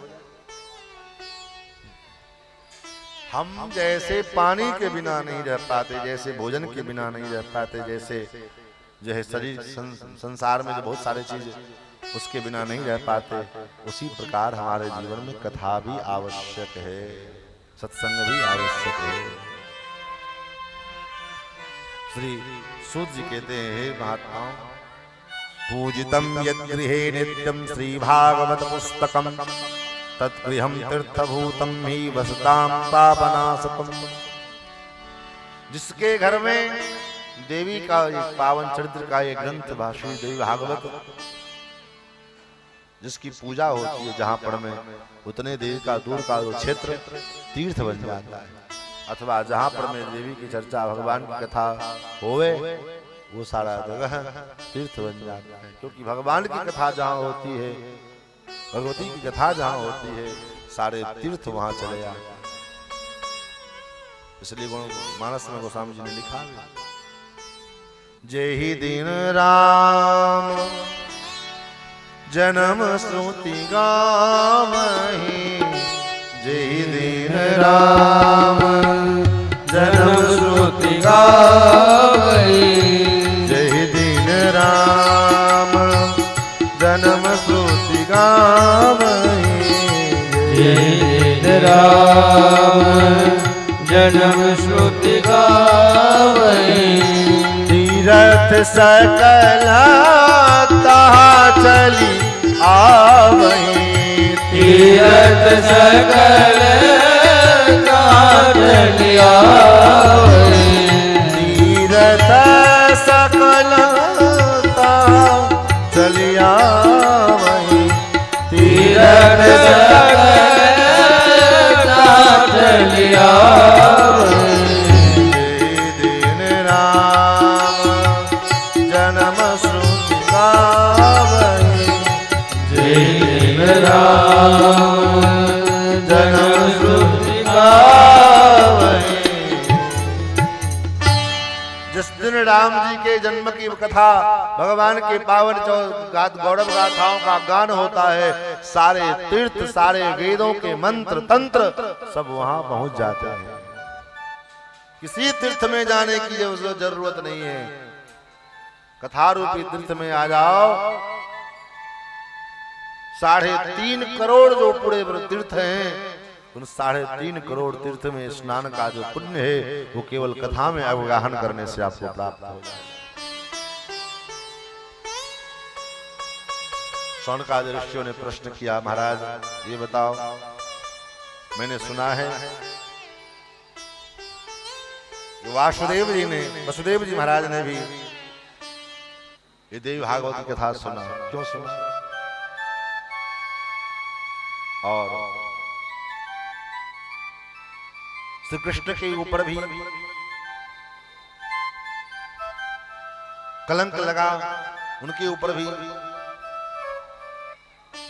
हम जैसे पानी के बिना नहीं रह पाते, जैसे भोजन के बिना नहीं रह पाते, जैसे जो है शरीर संसार में जो बहुत सारे चीज उसके बिना नहीं रह पाते, उसी प्रकार हमारे जीवन में कथा भी आवश्यक है, सत्संग भी आवश्यक है। श्री सूत जी कहते हैं, हे महात्माओं, पूजितम यद्गृहे नित्यम श्री भागवत पुस्तकम तत्गृहं तीर्थभूतम ही वसताम पापनाशकम। जिसके घर में देवी का एक पावन चरित्र का एक ग्रंथ भाषी देवी भागवत जिसकी पूजा होती है, जहां पर में उतने देवी का दूर का जो क्षेत्र तीर्थ बन जाता है, अथवा जहां पर में देवी की चर्चा भगवान की कथा होवे वो सारा जगह तीर्थ बन जाता है। क्योंकि भगवान की कथा जहां होती है, भगवती की कथा जहां होती है, सारे तीर्थ वहां चले जाते हैं। इसलिए मानस में गोस्वामी जी ने लिखा, जय ही दिन राम जन्म श्रुति गावहि, जय ही दिन राम जन्म श्रुति गावहि, जय ही दिन राम जन्म श्रुति गावहि, जय दिन राम जन्म श्रुति गावहि। तीरथ सकल तहाँ चली आवहि, तीरथ सकल तहाँ चली आवहि, तीरथ सकल तहाँ चली आवहि, तीरथ सकल तहाँ चली आवहि। जन्म श्रुति गावहि। जिस दिन राम जी के जन्म की कथा, भगवान के पावन गौरव गाथाओं का गान होता है, सारे तीर्थ सारे वेदों के मंत्र तंत्र सब वहां पहुंच जाते हैं। किसी तीर्थ में जाने की जरूरत नहीं है, कथा रूपी तीर्थ में आ जाओ। 3.5 करोड़ जो पूरे तीर्थ हैं, उन 3.5 करोड़ तीर्थ में स्नान का जो पुण्य है वो केवल कथा में अवगाहन करने से आपको प्राप्त होगा। शौनकाद ऋषियों ने प्रश्न किया, महाराज ये बताओ, मैंने सुना है वासुदेव जी ने, वसुदेव जी महाराज ने भी ये देवी भागवत की कथा सुना। क्यों सुना? और श्री कृष्ण के ऊपर भी कलंक लगा, उनके ऊपर भी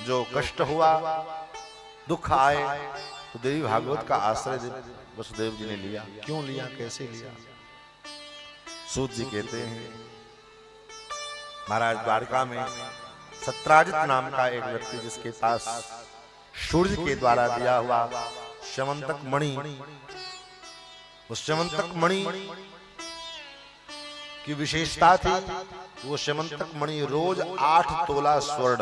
जो कष्ट हुआ, दुख आए, तो देवी भागवत का आश्रय वसुदेव जी ने लिया। क्यों लिया, कैसे लिया? सूत जी कहते हैं, महाराज द्वारका में सत्राजित नाम का एक व्यक्ति, जिसके पास सूर्य के द्वारा दिया हुआ श्यमंतक मणि, उस श्यमंतक मणि की विशेषता थी, वो श्यमंतक मणि रोज 8 तोला स्वर्ण,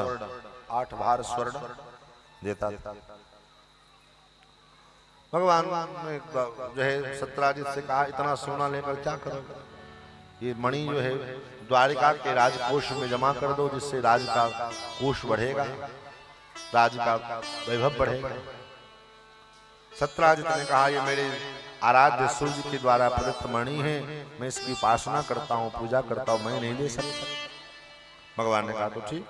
8 भार स्वर्ण देता था। भगवान ने जो है सत्राजित से कहा, इतना सोना लेकर क्या करोगे? ये मणि जो है द्वारिका के राजकोष में जमा कर दो, जिससे राज का कोष बढ़ेगा। राज्य का वैभव बढ़ेगा। सत्यराजित ने कहा ये मेरे आराध्य सूर्य के द्वारा प्रदत्त मणि है, मैं इसकी उपासना करता हूँ, पूजा करता हूँ, मैं नहीं दे सकता। भगवान ने कहा तो ठीक।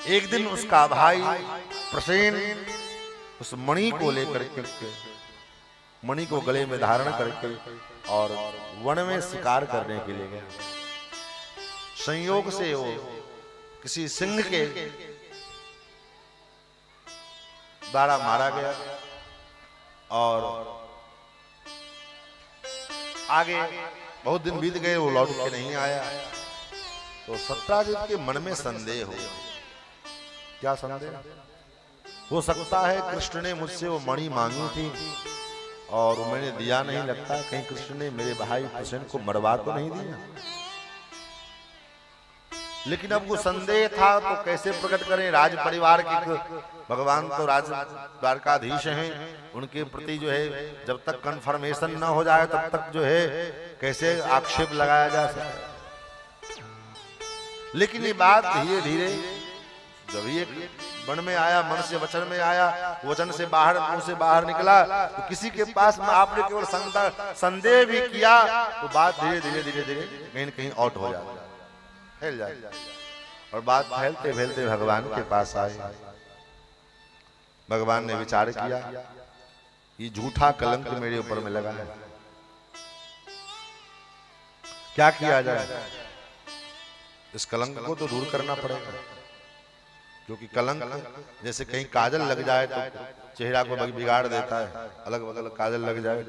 एक दिन उसका भाई प्रसेन उस मणि को लेकर के मणि को गले में धारण करके और वन में शिकार करने के लिए गया। संयोग से वो किसी सिंह के द्वारा मारा गया और आगे बहुत दिन बीत गए, वो लौट के नहीं आया। तो सत्यराजित के मन में संदेह हो। क्या संदेह? हो सकता है कृष्ण ने मुझसे वो मणि मांगी थी और मैंने दिया नहीं, लगता कहीं कृष्ण ने मेरे भाई प्रसेन को मरवा तो नहीं दिया। लेकिन अब वो संदेह था तो कैसे प्रकट करें? राज परिवार के भगवान तो राज द्वारकाधीश हैं, उनके प्रति जो है जब तक कंफर्मेशन न हो जाए तब तक जो है कैसे आक्षेप लगाया जा सकता। लेकिन ये बात धीरे धीरे जब ये मन में आया, मन से वचन में आया, वचन से बाहर, मुंह से बाहर निकला, तो किसी के पास में आपने केवल संदेह भी किया तो बात धीरे धीरे धीरे धीरे कहीं न कहीं आउट हो जाती, फैल जाए। और बात फैलते फैलते भगवान के पास आए। भगवान ने विचार किया ये झूठा कलंक मेरे ऊपर में लगा है, क्या किया जाए? इस कलंक को तो दूर करना पड़ेगा, क्योंकि कलंक जैसे कहीं काजल लग जाए तो चेहरा को बिगाड़ देता है। अलग अलग काजल लग जाए,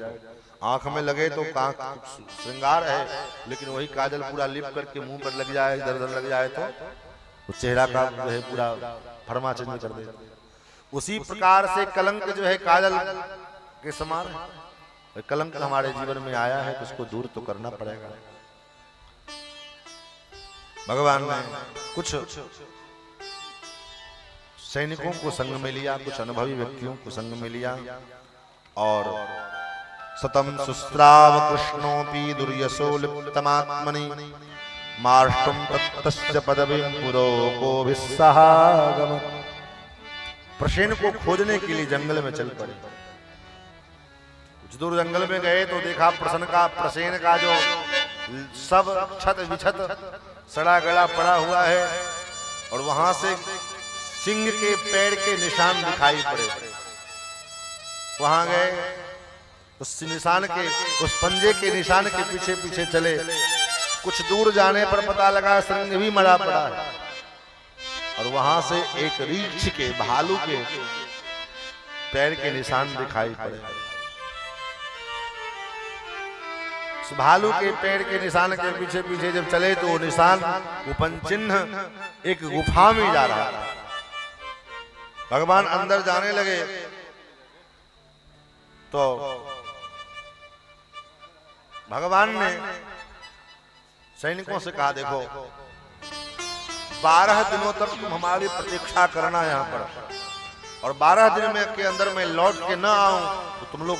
आंख में लगे तो श्रृंगार है, लेकिन वही काजल पूरा लिप करके मुंह पर लग जाए, इधर उधर लग जाए तो चेहरा का जो है पूरा फरमा चेंज कर देता। उसी प्रकार से कलंक जो है काजल के समान है। कलंक हमारे जीवन में आया है तो उसको दूर तो करना पड़ेगा। भगवान ने कुछ सैनिकों को संग में लिया, कुछ अनुभवी व्यक्तियों को संग में लिया और सतम सुस्त्राव कृष्णोपि दुर्यशो लिप्तमात्मनि मार्ष्टुम तत्तस्य पदवीं पुरोकोभिस्सहागम। प्रसेन को खोजने के लिए जंगल में चल पड़े। कुछ दूर जंगल में गए तो देखा प्रसेन का जो सब छत विछत सड़ा गला पड़ा हुआ है और वहां से सिंह के पैर के निशान दिखाई पड़े। वहां गए, उस निशान के, उस पंजे के निशान के पीछे पीछे चले। कुछ दूर जाने पर पता लगा सिंह भी मरा पड़ा है और वहां से एक रीछ के, भालू के पैर के निशान दिखाई पड़े। उस भालू के पैर के निशान के पीछे पीछे जब चले तो वो निशान, वो पंचिन्ह एक गुफा में जा रहा था। भगवान अंदर जाने लगे तो भगवान ने सैनिकों से कहा देखो 12 दिनों तक तुम हमारी प्रतीक्षा करना यहाँ पर और 12 दिन में के अंदर मैं लौट के न आऊं तो तुम लोग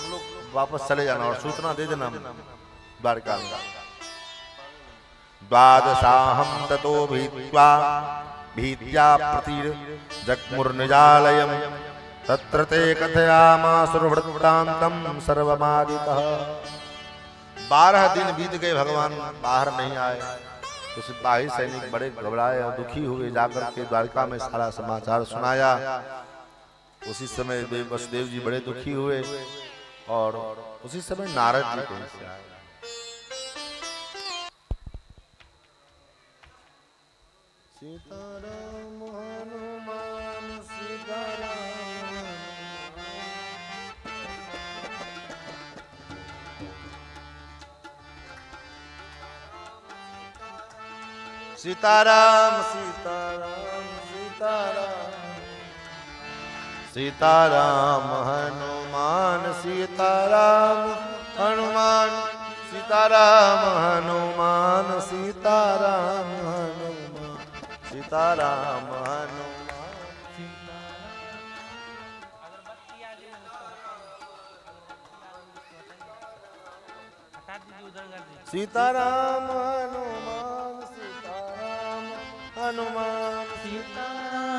वापस चले जाना और सूचना दे देना द्वारका में। द्वादशाहं ततो भीत्या प्रतीर जग्मुर्निजालयम् तत्र ते कथयामासुरवृत्तान्तं सर्वमादितः। 12 दिन बीत गए, भगवान बाहर नहीं आए तो सिपाही सैनिक बड़े घबराए और दुखी हुए। जाकर के द्वारका में सारा समाचार सुनाया। उसी समय वसुदेव जी बड़े दुखी हुए और उसी समय नारद जी कहीं से आए। सीताराम हनुमान सीताराम, सीताराम सीताराम सीताराम, सीताराम हनुमान सीताराम हनुमान, सीताराम हनुमान सीताराम हनुमान, सीताराम हनुमान सीताराम हनुमान सीताराम हनुमान सीताराम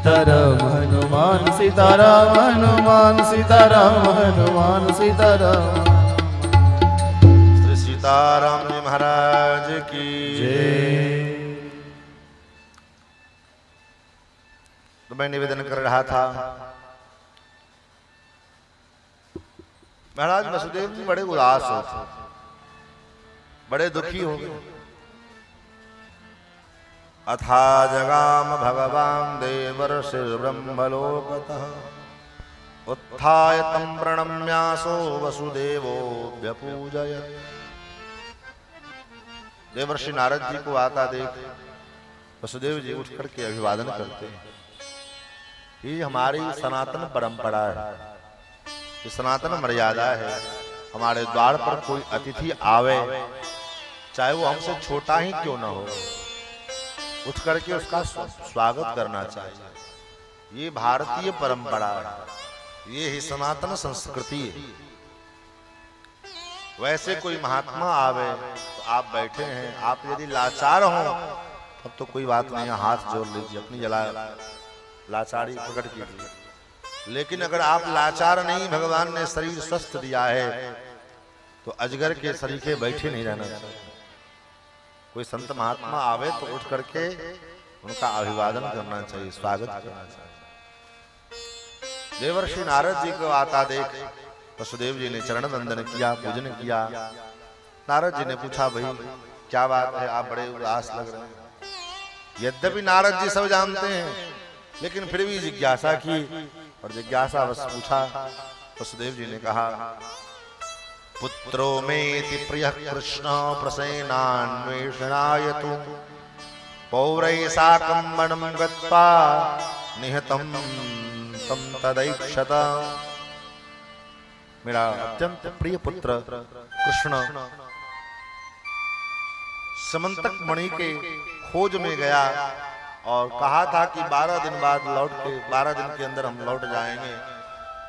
सीताराम हनुमान सीताराम हनुमान सीताराम हनुमान सीताराम। श्री सीताराम जी महाराज की जय। तो मैं निवेदन कर रहा था, महाराज वसुदेव जी बड़े उदास होते, बड़े दुखी हो गए। अथा जगाम भगवान देवर्षि ब्रह्मलोकतः उत्थाय तं प्रणम्यासो वसुदेवो व्यपूजयत्। देवर्षि नारद जी को आता देख वसुदेव जी उठ करके अभिवादन करते हैं। ये हमारी सनातन परंपरा है, ये सनातन मर्यादा है। हमारे द्वार पर कोई अतिथि आवे, चाहे वो हमसे छोटा ही क्यों ना हो, उठ करके उसका स्वागत करना चाहिए। ये भारतीय परंपरा है, ये ही सनातन संस्कृति है। वैसे कोई महात्मा आवे तो आप बैठे हैं, आप यदि लाचार हो तब तो कोई बात नहीं, हाथ जोड़ लीजिए, अपनी लाचारी प्रकट कीजिए। लेकिन अगर आप लाचार नहीं, भगवान ने शरीर स्वस्थ दिया है, तो अजगर के सरीखे बैठे नहीं रहना चाहिए। कोई संत महात्मा आवे तो उठ करके उनका अभिवादन करना चाहिए, स्वागत करना चाहिए। देवर्षि नारद जी को आता देख वसुदेव जी ने चरण वंदन किया, पूजन किया। नारद जी ने पूछा, भाई क्या बात है, आप बड़े उदास लग रहे हैं। यद्यपि नारद जी सब जानते हैं, लेकिन फिर भी जिज्ञासा की और जिज्ञासा बस पूछा। वसुदेव जी ने कहा, पुत्रो मेति प्रियः कृष्ण प्रसेनान्वेषणाय तु पौरैः साकं वनं गत्वा निहतं तं तदैक्षत। मेरा अत्यंत प्रिय पुत्र कृष्ण समंतक मणि के खोज में गया और कहा था कि 12 दिन बाद लौट के, 12 दिन के अंदर हम लौट जाएंगे।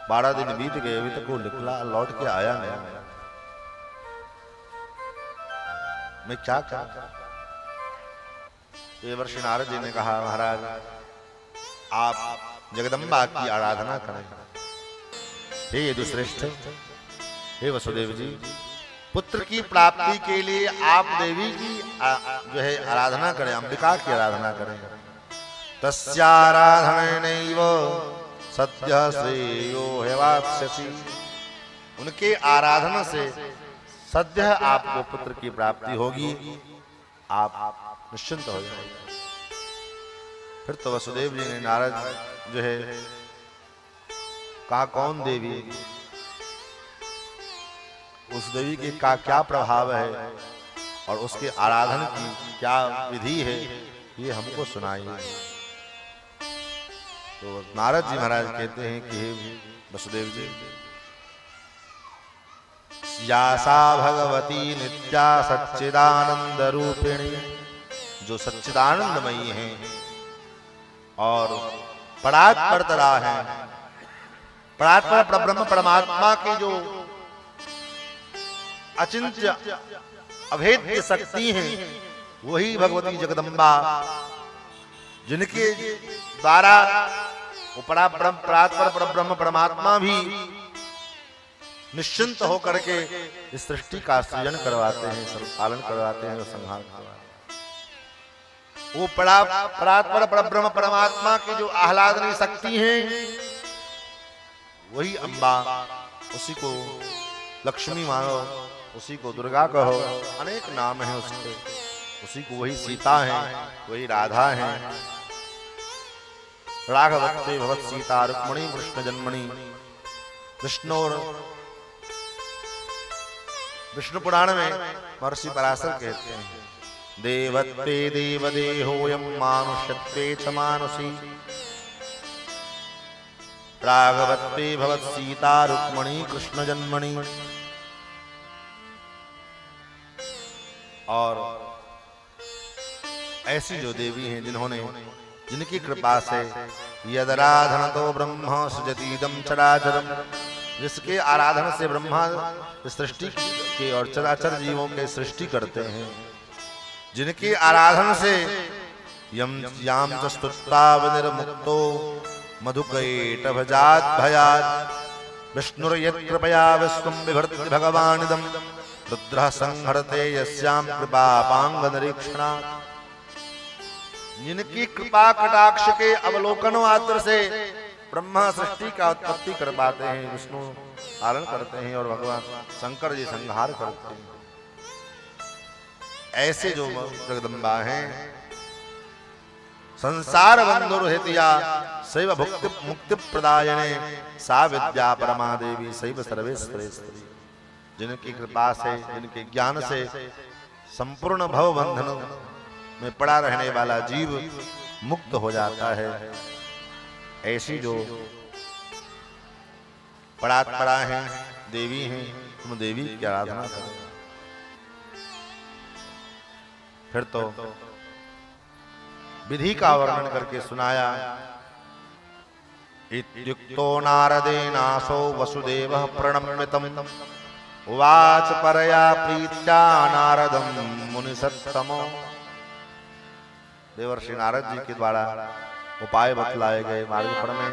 12 दिन बीत गए, अभी तक वो निकला लौट के आया नहीं। मैं क्या करूं? देवर्षि नारद जी ने कहा, महाराज आप जगदम्बा की आराधना करें। हे यदुश्रेष्ठ, हे वसुदेव जी, पुत्र की प्राप्ति के लिए आप देवी की जो है आराधना करें, अंबिका की आराधना करें। तस्याराधनेनैव सद्यः श्रेयो ह्यवाप्स्यसि। उनके आराधना से सद्य आपको पुत्र की प्राप्ति होगी, आप निश्चिंत हो जाएंगे। फिर तो वसुदेव जी ने नारद जो है कहा, कौन देवी, उस देवी के का क्या प्रभाव है और उसके आराधन की क्या विधि है, ये हमको सुनाइए। तो नारद जी महाराज कहते हैं कि हे वसुदेव जी, यासा भगवती नित्या सच्चिदानंद रूपिणी, जो सच्चिदानंदमयी हैं और परात्परतरा हैं, परात्पर परब्रह्म परमात्मा की जो अचिंत्य अभेद्य शक्ति हैं, वही भगवती जगदम्बा, जिनके द्वारा परात्पर परब्रह्म परमात्मा भी निश्चिंत होकर के इस सृष्टि का सृजन करवाते हैं, पालन करवाते हैं और संहार करवाते हैं। वो परात्पर परब्रह्म परमात्मा की जो आह्लादनी शक्ति है, वही अम्बा, उसी को लक्ष्मी मानो, उसी को दुर्गा कहो, अनेक नाम है उसके। उसी को वही सीता है, वही राधा है। राघवत्ते भवत् सीता रुक्मणी कृष्ण जन्मणी। विष्णु पुराण में महर्षि पराशर कहते हैं, देवत्वे देवदेहोऽयं मानुष्यत्वे च मानुषी, राघवत्वे भवत् सीता रुक्मणी कृष्ण जन्मणी। और ऐसी जो देवी हैं जिनकी कृपा से यदराधन तो ब्रह्म सृजतीदं चराचरम, जिसके आराधन से ब्रह्मा सृष्टि के और चराचर जीवों के सृष्टि करते हैं, जिनके आराधन से यम याम च स्तुत्वा विनिर्मुक्तो मधुकैटभजात् भयात् विष्णुर्यत्कृपया विश्वं बिभर्ति भगवानिदं रुद्रः संहरते यस्यां कृपापांगनिरीक्षणात्। जिनकी कृपा कटाक्ष के अवलोकन मात्र से ब्रह्मा सृष्टि का उत्पत्ति कर पाते हैं, विष्णु पालन करते हैं और भगवान शंकर जी संहार करते हैं। ऐसे जो जगदम्बा हैं, संसार बंधुरहितया शैव भुक्ति मुक्ति प्रदायिने सा विद्या परमा देवी शैव सर्वेश्वरेश्वरी। जिनकी कृपा से, जिनके ज्ञान से संपूर्ण भव बंधन में पड़ा रहने वाला जीव मुक्त हो जाता है, ऐसी जो परात्परा हैं, देवी हैं, तुम देवी की आराधना करो। फिर तो विधि का वर्णन करके सुनाया। इत्युक्तो नारदेनासो वसुदेवः प्रणम्यतम् उवाच परया प्रीत्या नारदं मुनिसत्तमो। देवर्षि नारद जी के द्वारा उपाय बतलाए गए मार्गफल में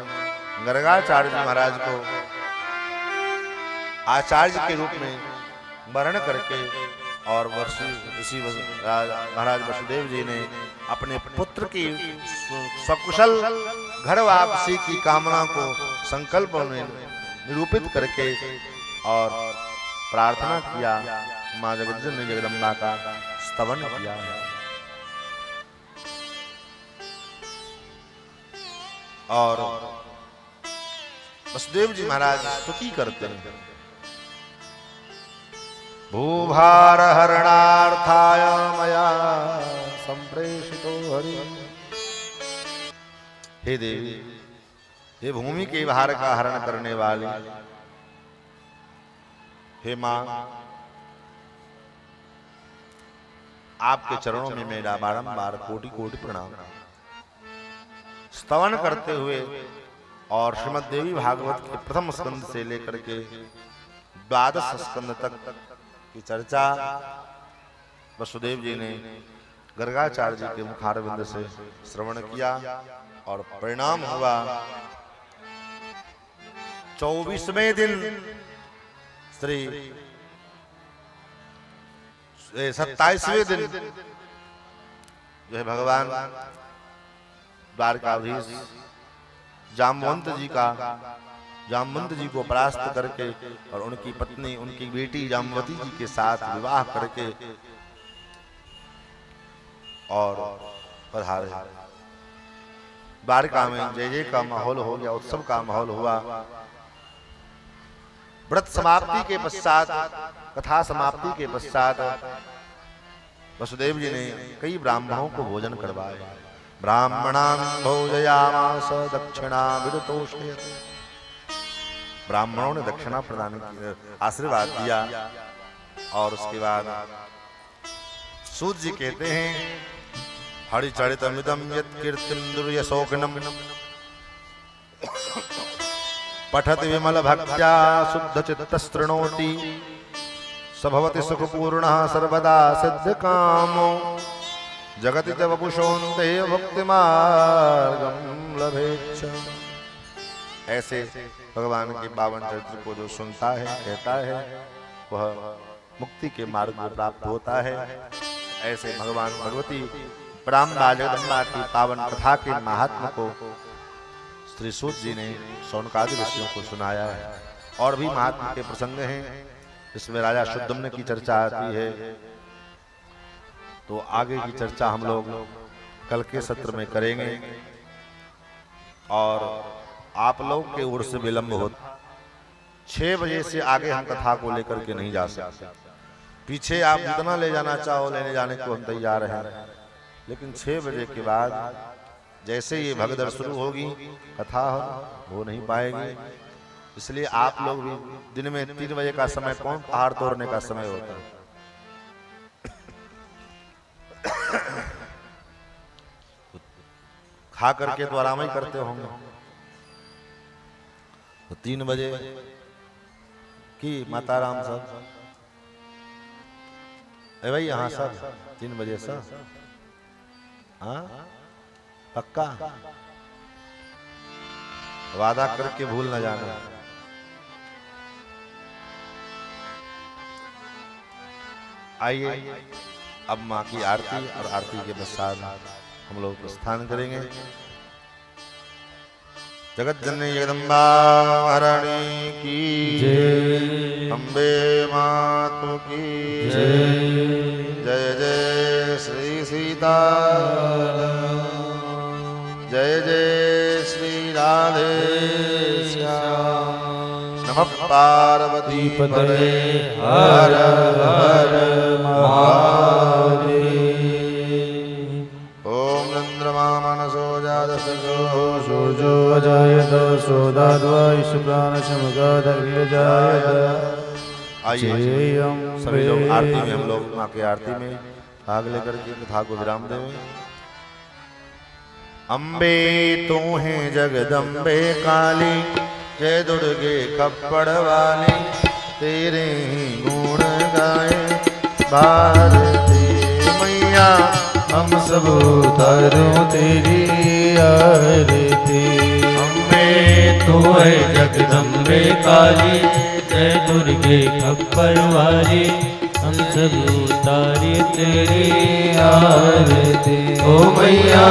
गर्गाचार्य जी महाराज को आचार्य के रूप में वर्ण करके और ऋषि महाराज वसुदेव जी ने अपने पुत्र की सकुशल घर वापसी की कामना को संकल्प में निरूपित करके और प्रार्थना किया, मां जगज्जननी जगदम्बा का स्तवन किया है। और वसुदेव जी महाराज स्तुति करते हैं। भूभार हरणार्थाय मया संप्रेषितो हरि। हे देवी, हे भूमि के भार का हरण करने वाली, हे मां, आपके चरणों में मेरा बारंबार कोटि कोटि प्रणाम। स्तवन करते हुए और श्रीमद् देवी भागवत के प्रथम स्कंद से लेकर के 12 स्कंद तक की चर्चा वसुदेव जी ने गर्गाचार्य जी के मुखारविंद से श्रवण किया और परिणाम हुआ 24वें दिन 27वें दिन जो है भगवान द्वारकाधीश जामवंत जी को परास्त करके और उनकी पत्नी, उनकी बेटी जामवती जी के साथ विवाह करके और पधारे। द्वारका में जय जय का माहौल हो गया, उत्सव का माहौल हुआ। व्रत समाप्ति के पश्चात, कथा समाप्ति के पश्चात वसुदेव जी ने कई ब्राह्मणों को भोजन करवाया। ब्राह्मणान् भोजयामास दक्षिणा विदतोषयत्। ब्राह्मणों ने दक्षिणा प्रदान की, आशीर्वाद दिया। और उसके बाद सूत जी कहते हैं, हरिचरितमिदं यत्कीर्तिं दुर्यशोकनम् पठति विमल भक्त्या शुद्ध चित्तस्तृणोति स भवति सुखपूर्णः सर्वदा सिद्धकामो जगति च वपुषोऽन्ते भक्ति मार्गं लभेच्छ। ऐसे भगवान के पावन चरित्र को जो सुनता है, कहता है, वह मुक्ति के मार्ग को प्राप्त होता है। ऐसे भगवान भगवती ब्रह्मा जगदम्बा की पावन कथा के महात्म को श्री सूत जी ने शौनकादि ऋषियों को सुनाया है। और भी महात्मा के प्रसंग हैं, इसमें राजा शुद्धम्न की चर्चा आती है। तो आगे की चर्चा हम लोग कल के सत्र में करेंगे। और आप लोग के ओर से विलंब हो, 6 बजे से आगे हम कथा को लेकर के नहीं जा सकते। पीछे आप जितना ले जाना चाहो लेने जाने को हम तैयार हैं, लेकिन 6 बजे के बाद जैसे ये भगदड़ शुरू होगी, कथा हो नहीं पाएगी। इसलिए आप लोग भी दिन में 3 बजे का समय कौन पहाड़ तोड़ने का समय होता है। खा करके तो आराम ही करते होंगे। तो 3 बजे की माताराम सब भाई यहाँ सब 3 बजे सब, हाँ पक्का वादा करके भूल न जाना। आइए अब माँ की आरती और आरती के पश्चात हम लोग प्रस्थान करेंगे। जगत जननी जगदम्बा महारानी की जय। अम्बे मातु की जय। जय जय श्री सीता जय जय श्री राधे नमः पार्वती पतये हर हर महादेव। ओम चंद्रमा मनसो जातसो सूर्यो अजायत सोदाद्वा ईशप्राणशमगादग्निजायत। आइए सभी लोग आरती में, हम लोग माँ की आरती में भाग लेकर के कथा को विराम देवें। अम्बे तू है जगदम्बे काली, जय दुर्गे खप्पड़ वाली, तेरे ही गुण गाए भारती मैया हम सब उतारों तेरी आरती। अम्बे तू है जगदम्बे काली, जय दुर्गे खप्पर वाली, हम सब उतारे तेरी आरती। ओ मैया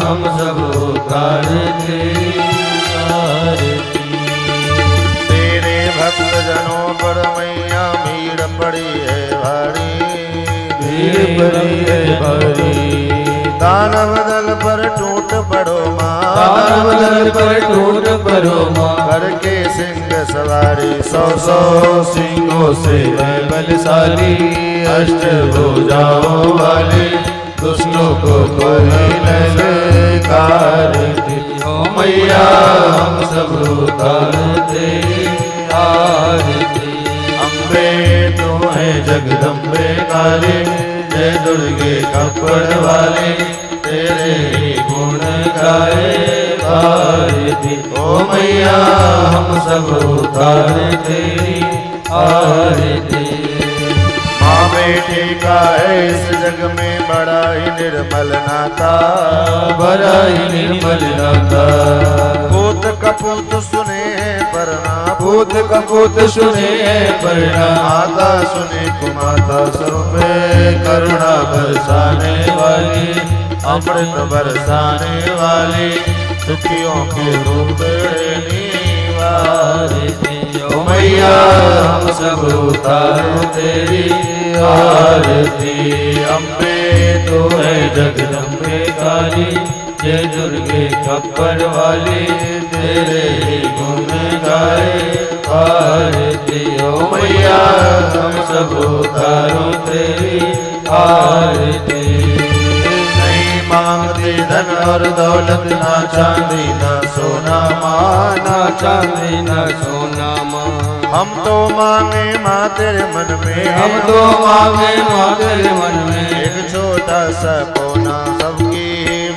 हम सब उतारे तेरी आरती। तेरे भक्त जनों पर मैया भीड़ पड़ी है भारी, भीड़ पड़ी है भारी। दानव दल पर टूट पड़ो माँ, दानव दल पर टूट पड़ो माँ, करके सिंह सवारी सौ सौ सिंहों से है बलशाली, अष्टभुजाओं वाली, दुष्टों को कोई ललकारती। ओ मैया हम सब उतार तेरी आरती। अम्बे तू है जगदम्बे काली, जय दुर्गे खप्पड़ वाली, तेरे ही गुण गाए भारती। ओ मैया हम सब उतार तेरी आरती। माँ बेटे का है इस जग में बड़ा ही निर्मल नाता, बड़ा ही निर्मल नाता। पूत कपूत सुने परना, पूत कपूत सुने परना, माता सुने कुमाता पे करुणा बरसाने वाली, अमृत बरसाने वाली, दुखियों के रूप आरती। ओ मैया हम सब उतारो तेरी आरती। अम्बे तो है जगदम्बे काली, जय दुर्गे खप्पर वाली, तेरे ही गुण गाए आरती। ओ मैया हम सब उतारो तेरी आरती। नहीं मांगते धन और दौलत, ना चांदी ना सोना माँ, ना चांदी ना सोना माँ। हम तो मांगे माँ तेरे मन में, हम तो मांगे माँ तेरे मन में, एक छोटा सा कोना सबकी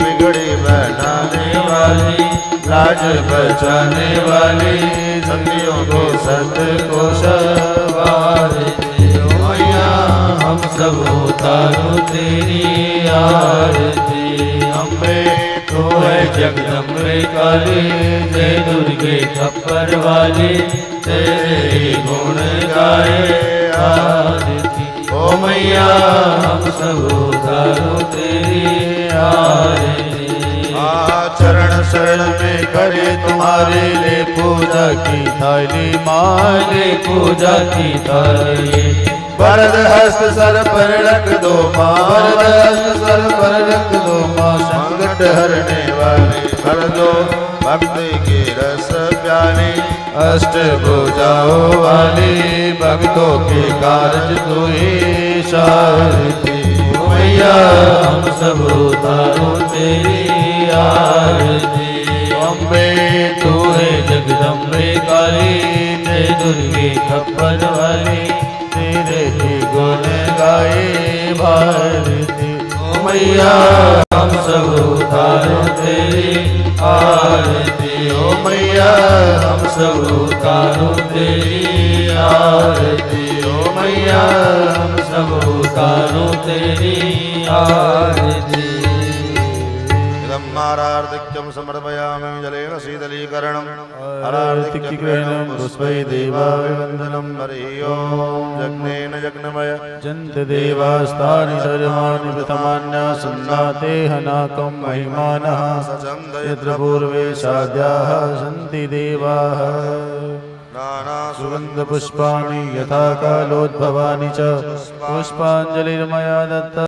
बिगड़ी बनाने वाली, लाज बचाने वाली, सतियों को सत्य को सवारती। ओ मैया हम सब उतारो तेरी आरती। अम्बे तो है जगदम्बे काली, जय दुर्गे खप्पर वाली, तेरे ही गुण गाए आरती। ओ मैया हम सब उतारो तेरी आरती। चरण शरण में करे तुम्हारे, ले पूजा की थाली माँ, ले पूजा की थाली। वरद हस्त सर पर रख दो माँ, वरद हस्त सर पर रख दो माँ, संकट हरने वाली कर दो भक्ति के रस प्याली। अष्टभुजाओं वाली, भक्तों के कारज तू ही सारथी। ओ मैया हम सब उतारो तेरी आरती। अम्बे तू है जगदम्बे काली, जय दुर्गे खप्पर वाली, तेरे ही गुण गाए भारती। ओ मैया हम सब उतारो तेरी आरती। ओ मैया हम सब उतारो तेरी आरती। ओ मैया हम सब उतारो तेरी आरती। जगदम्बा आरार्तिक्यं समर्पयामि जलेन शीतलीकरणम् आरार्तिक्येन पुष्पै देवाभिवन्दनं हरि ओं यज्ञेन यज्ञमय जन्तदेवास्तानि सर्वाणि प्रथमान्यासन्नाते हनाकं महिमानः यत्र पूर्वे साध्याः सन्ति देवाः सुगन्धपुष्पाणि यथा कालोद्भवानि च पुष्पाञ्जलिर्मया दत्ता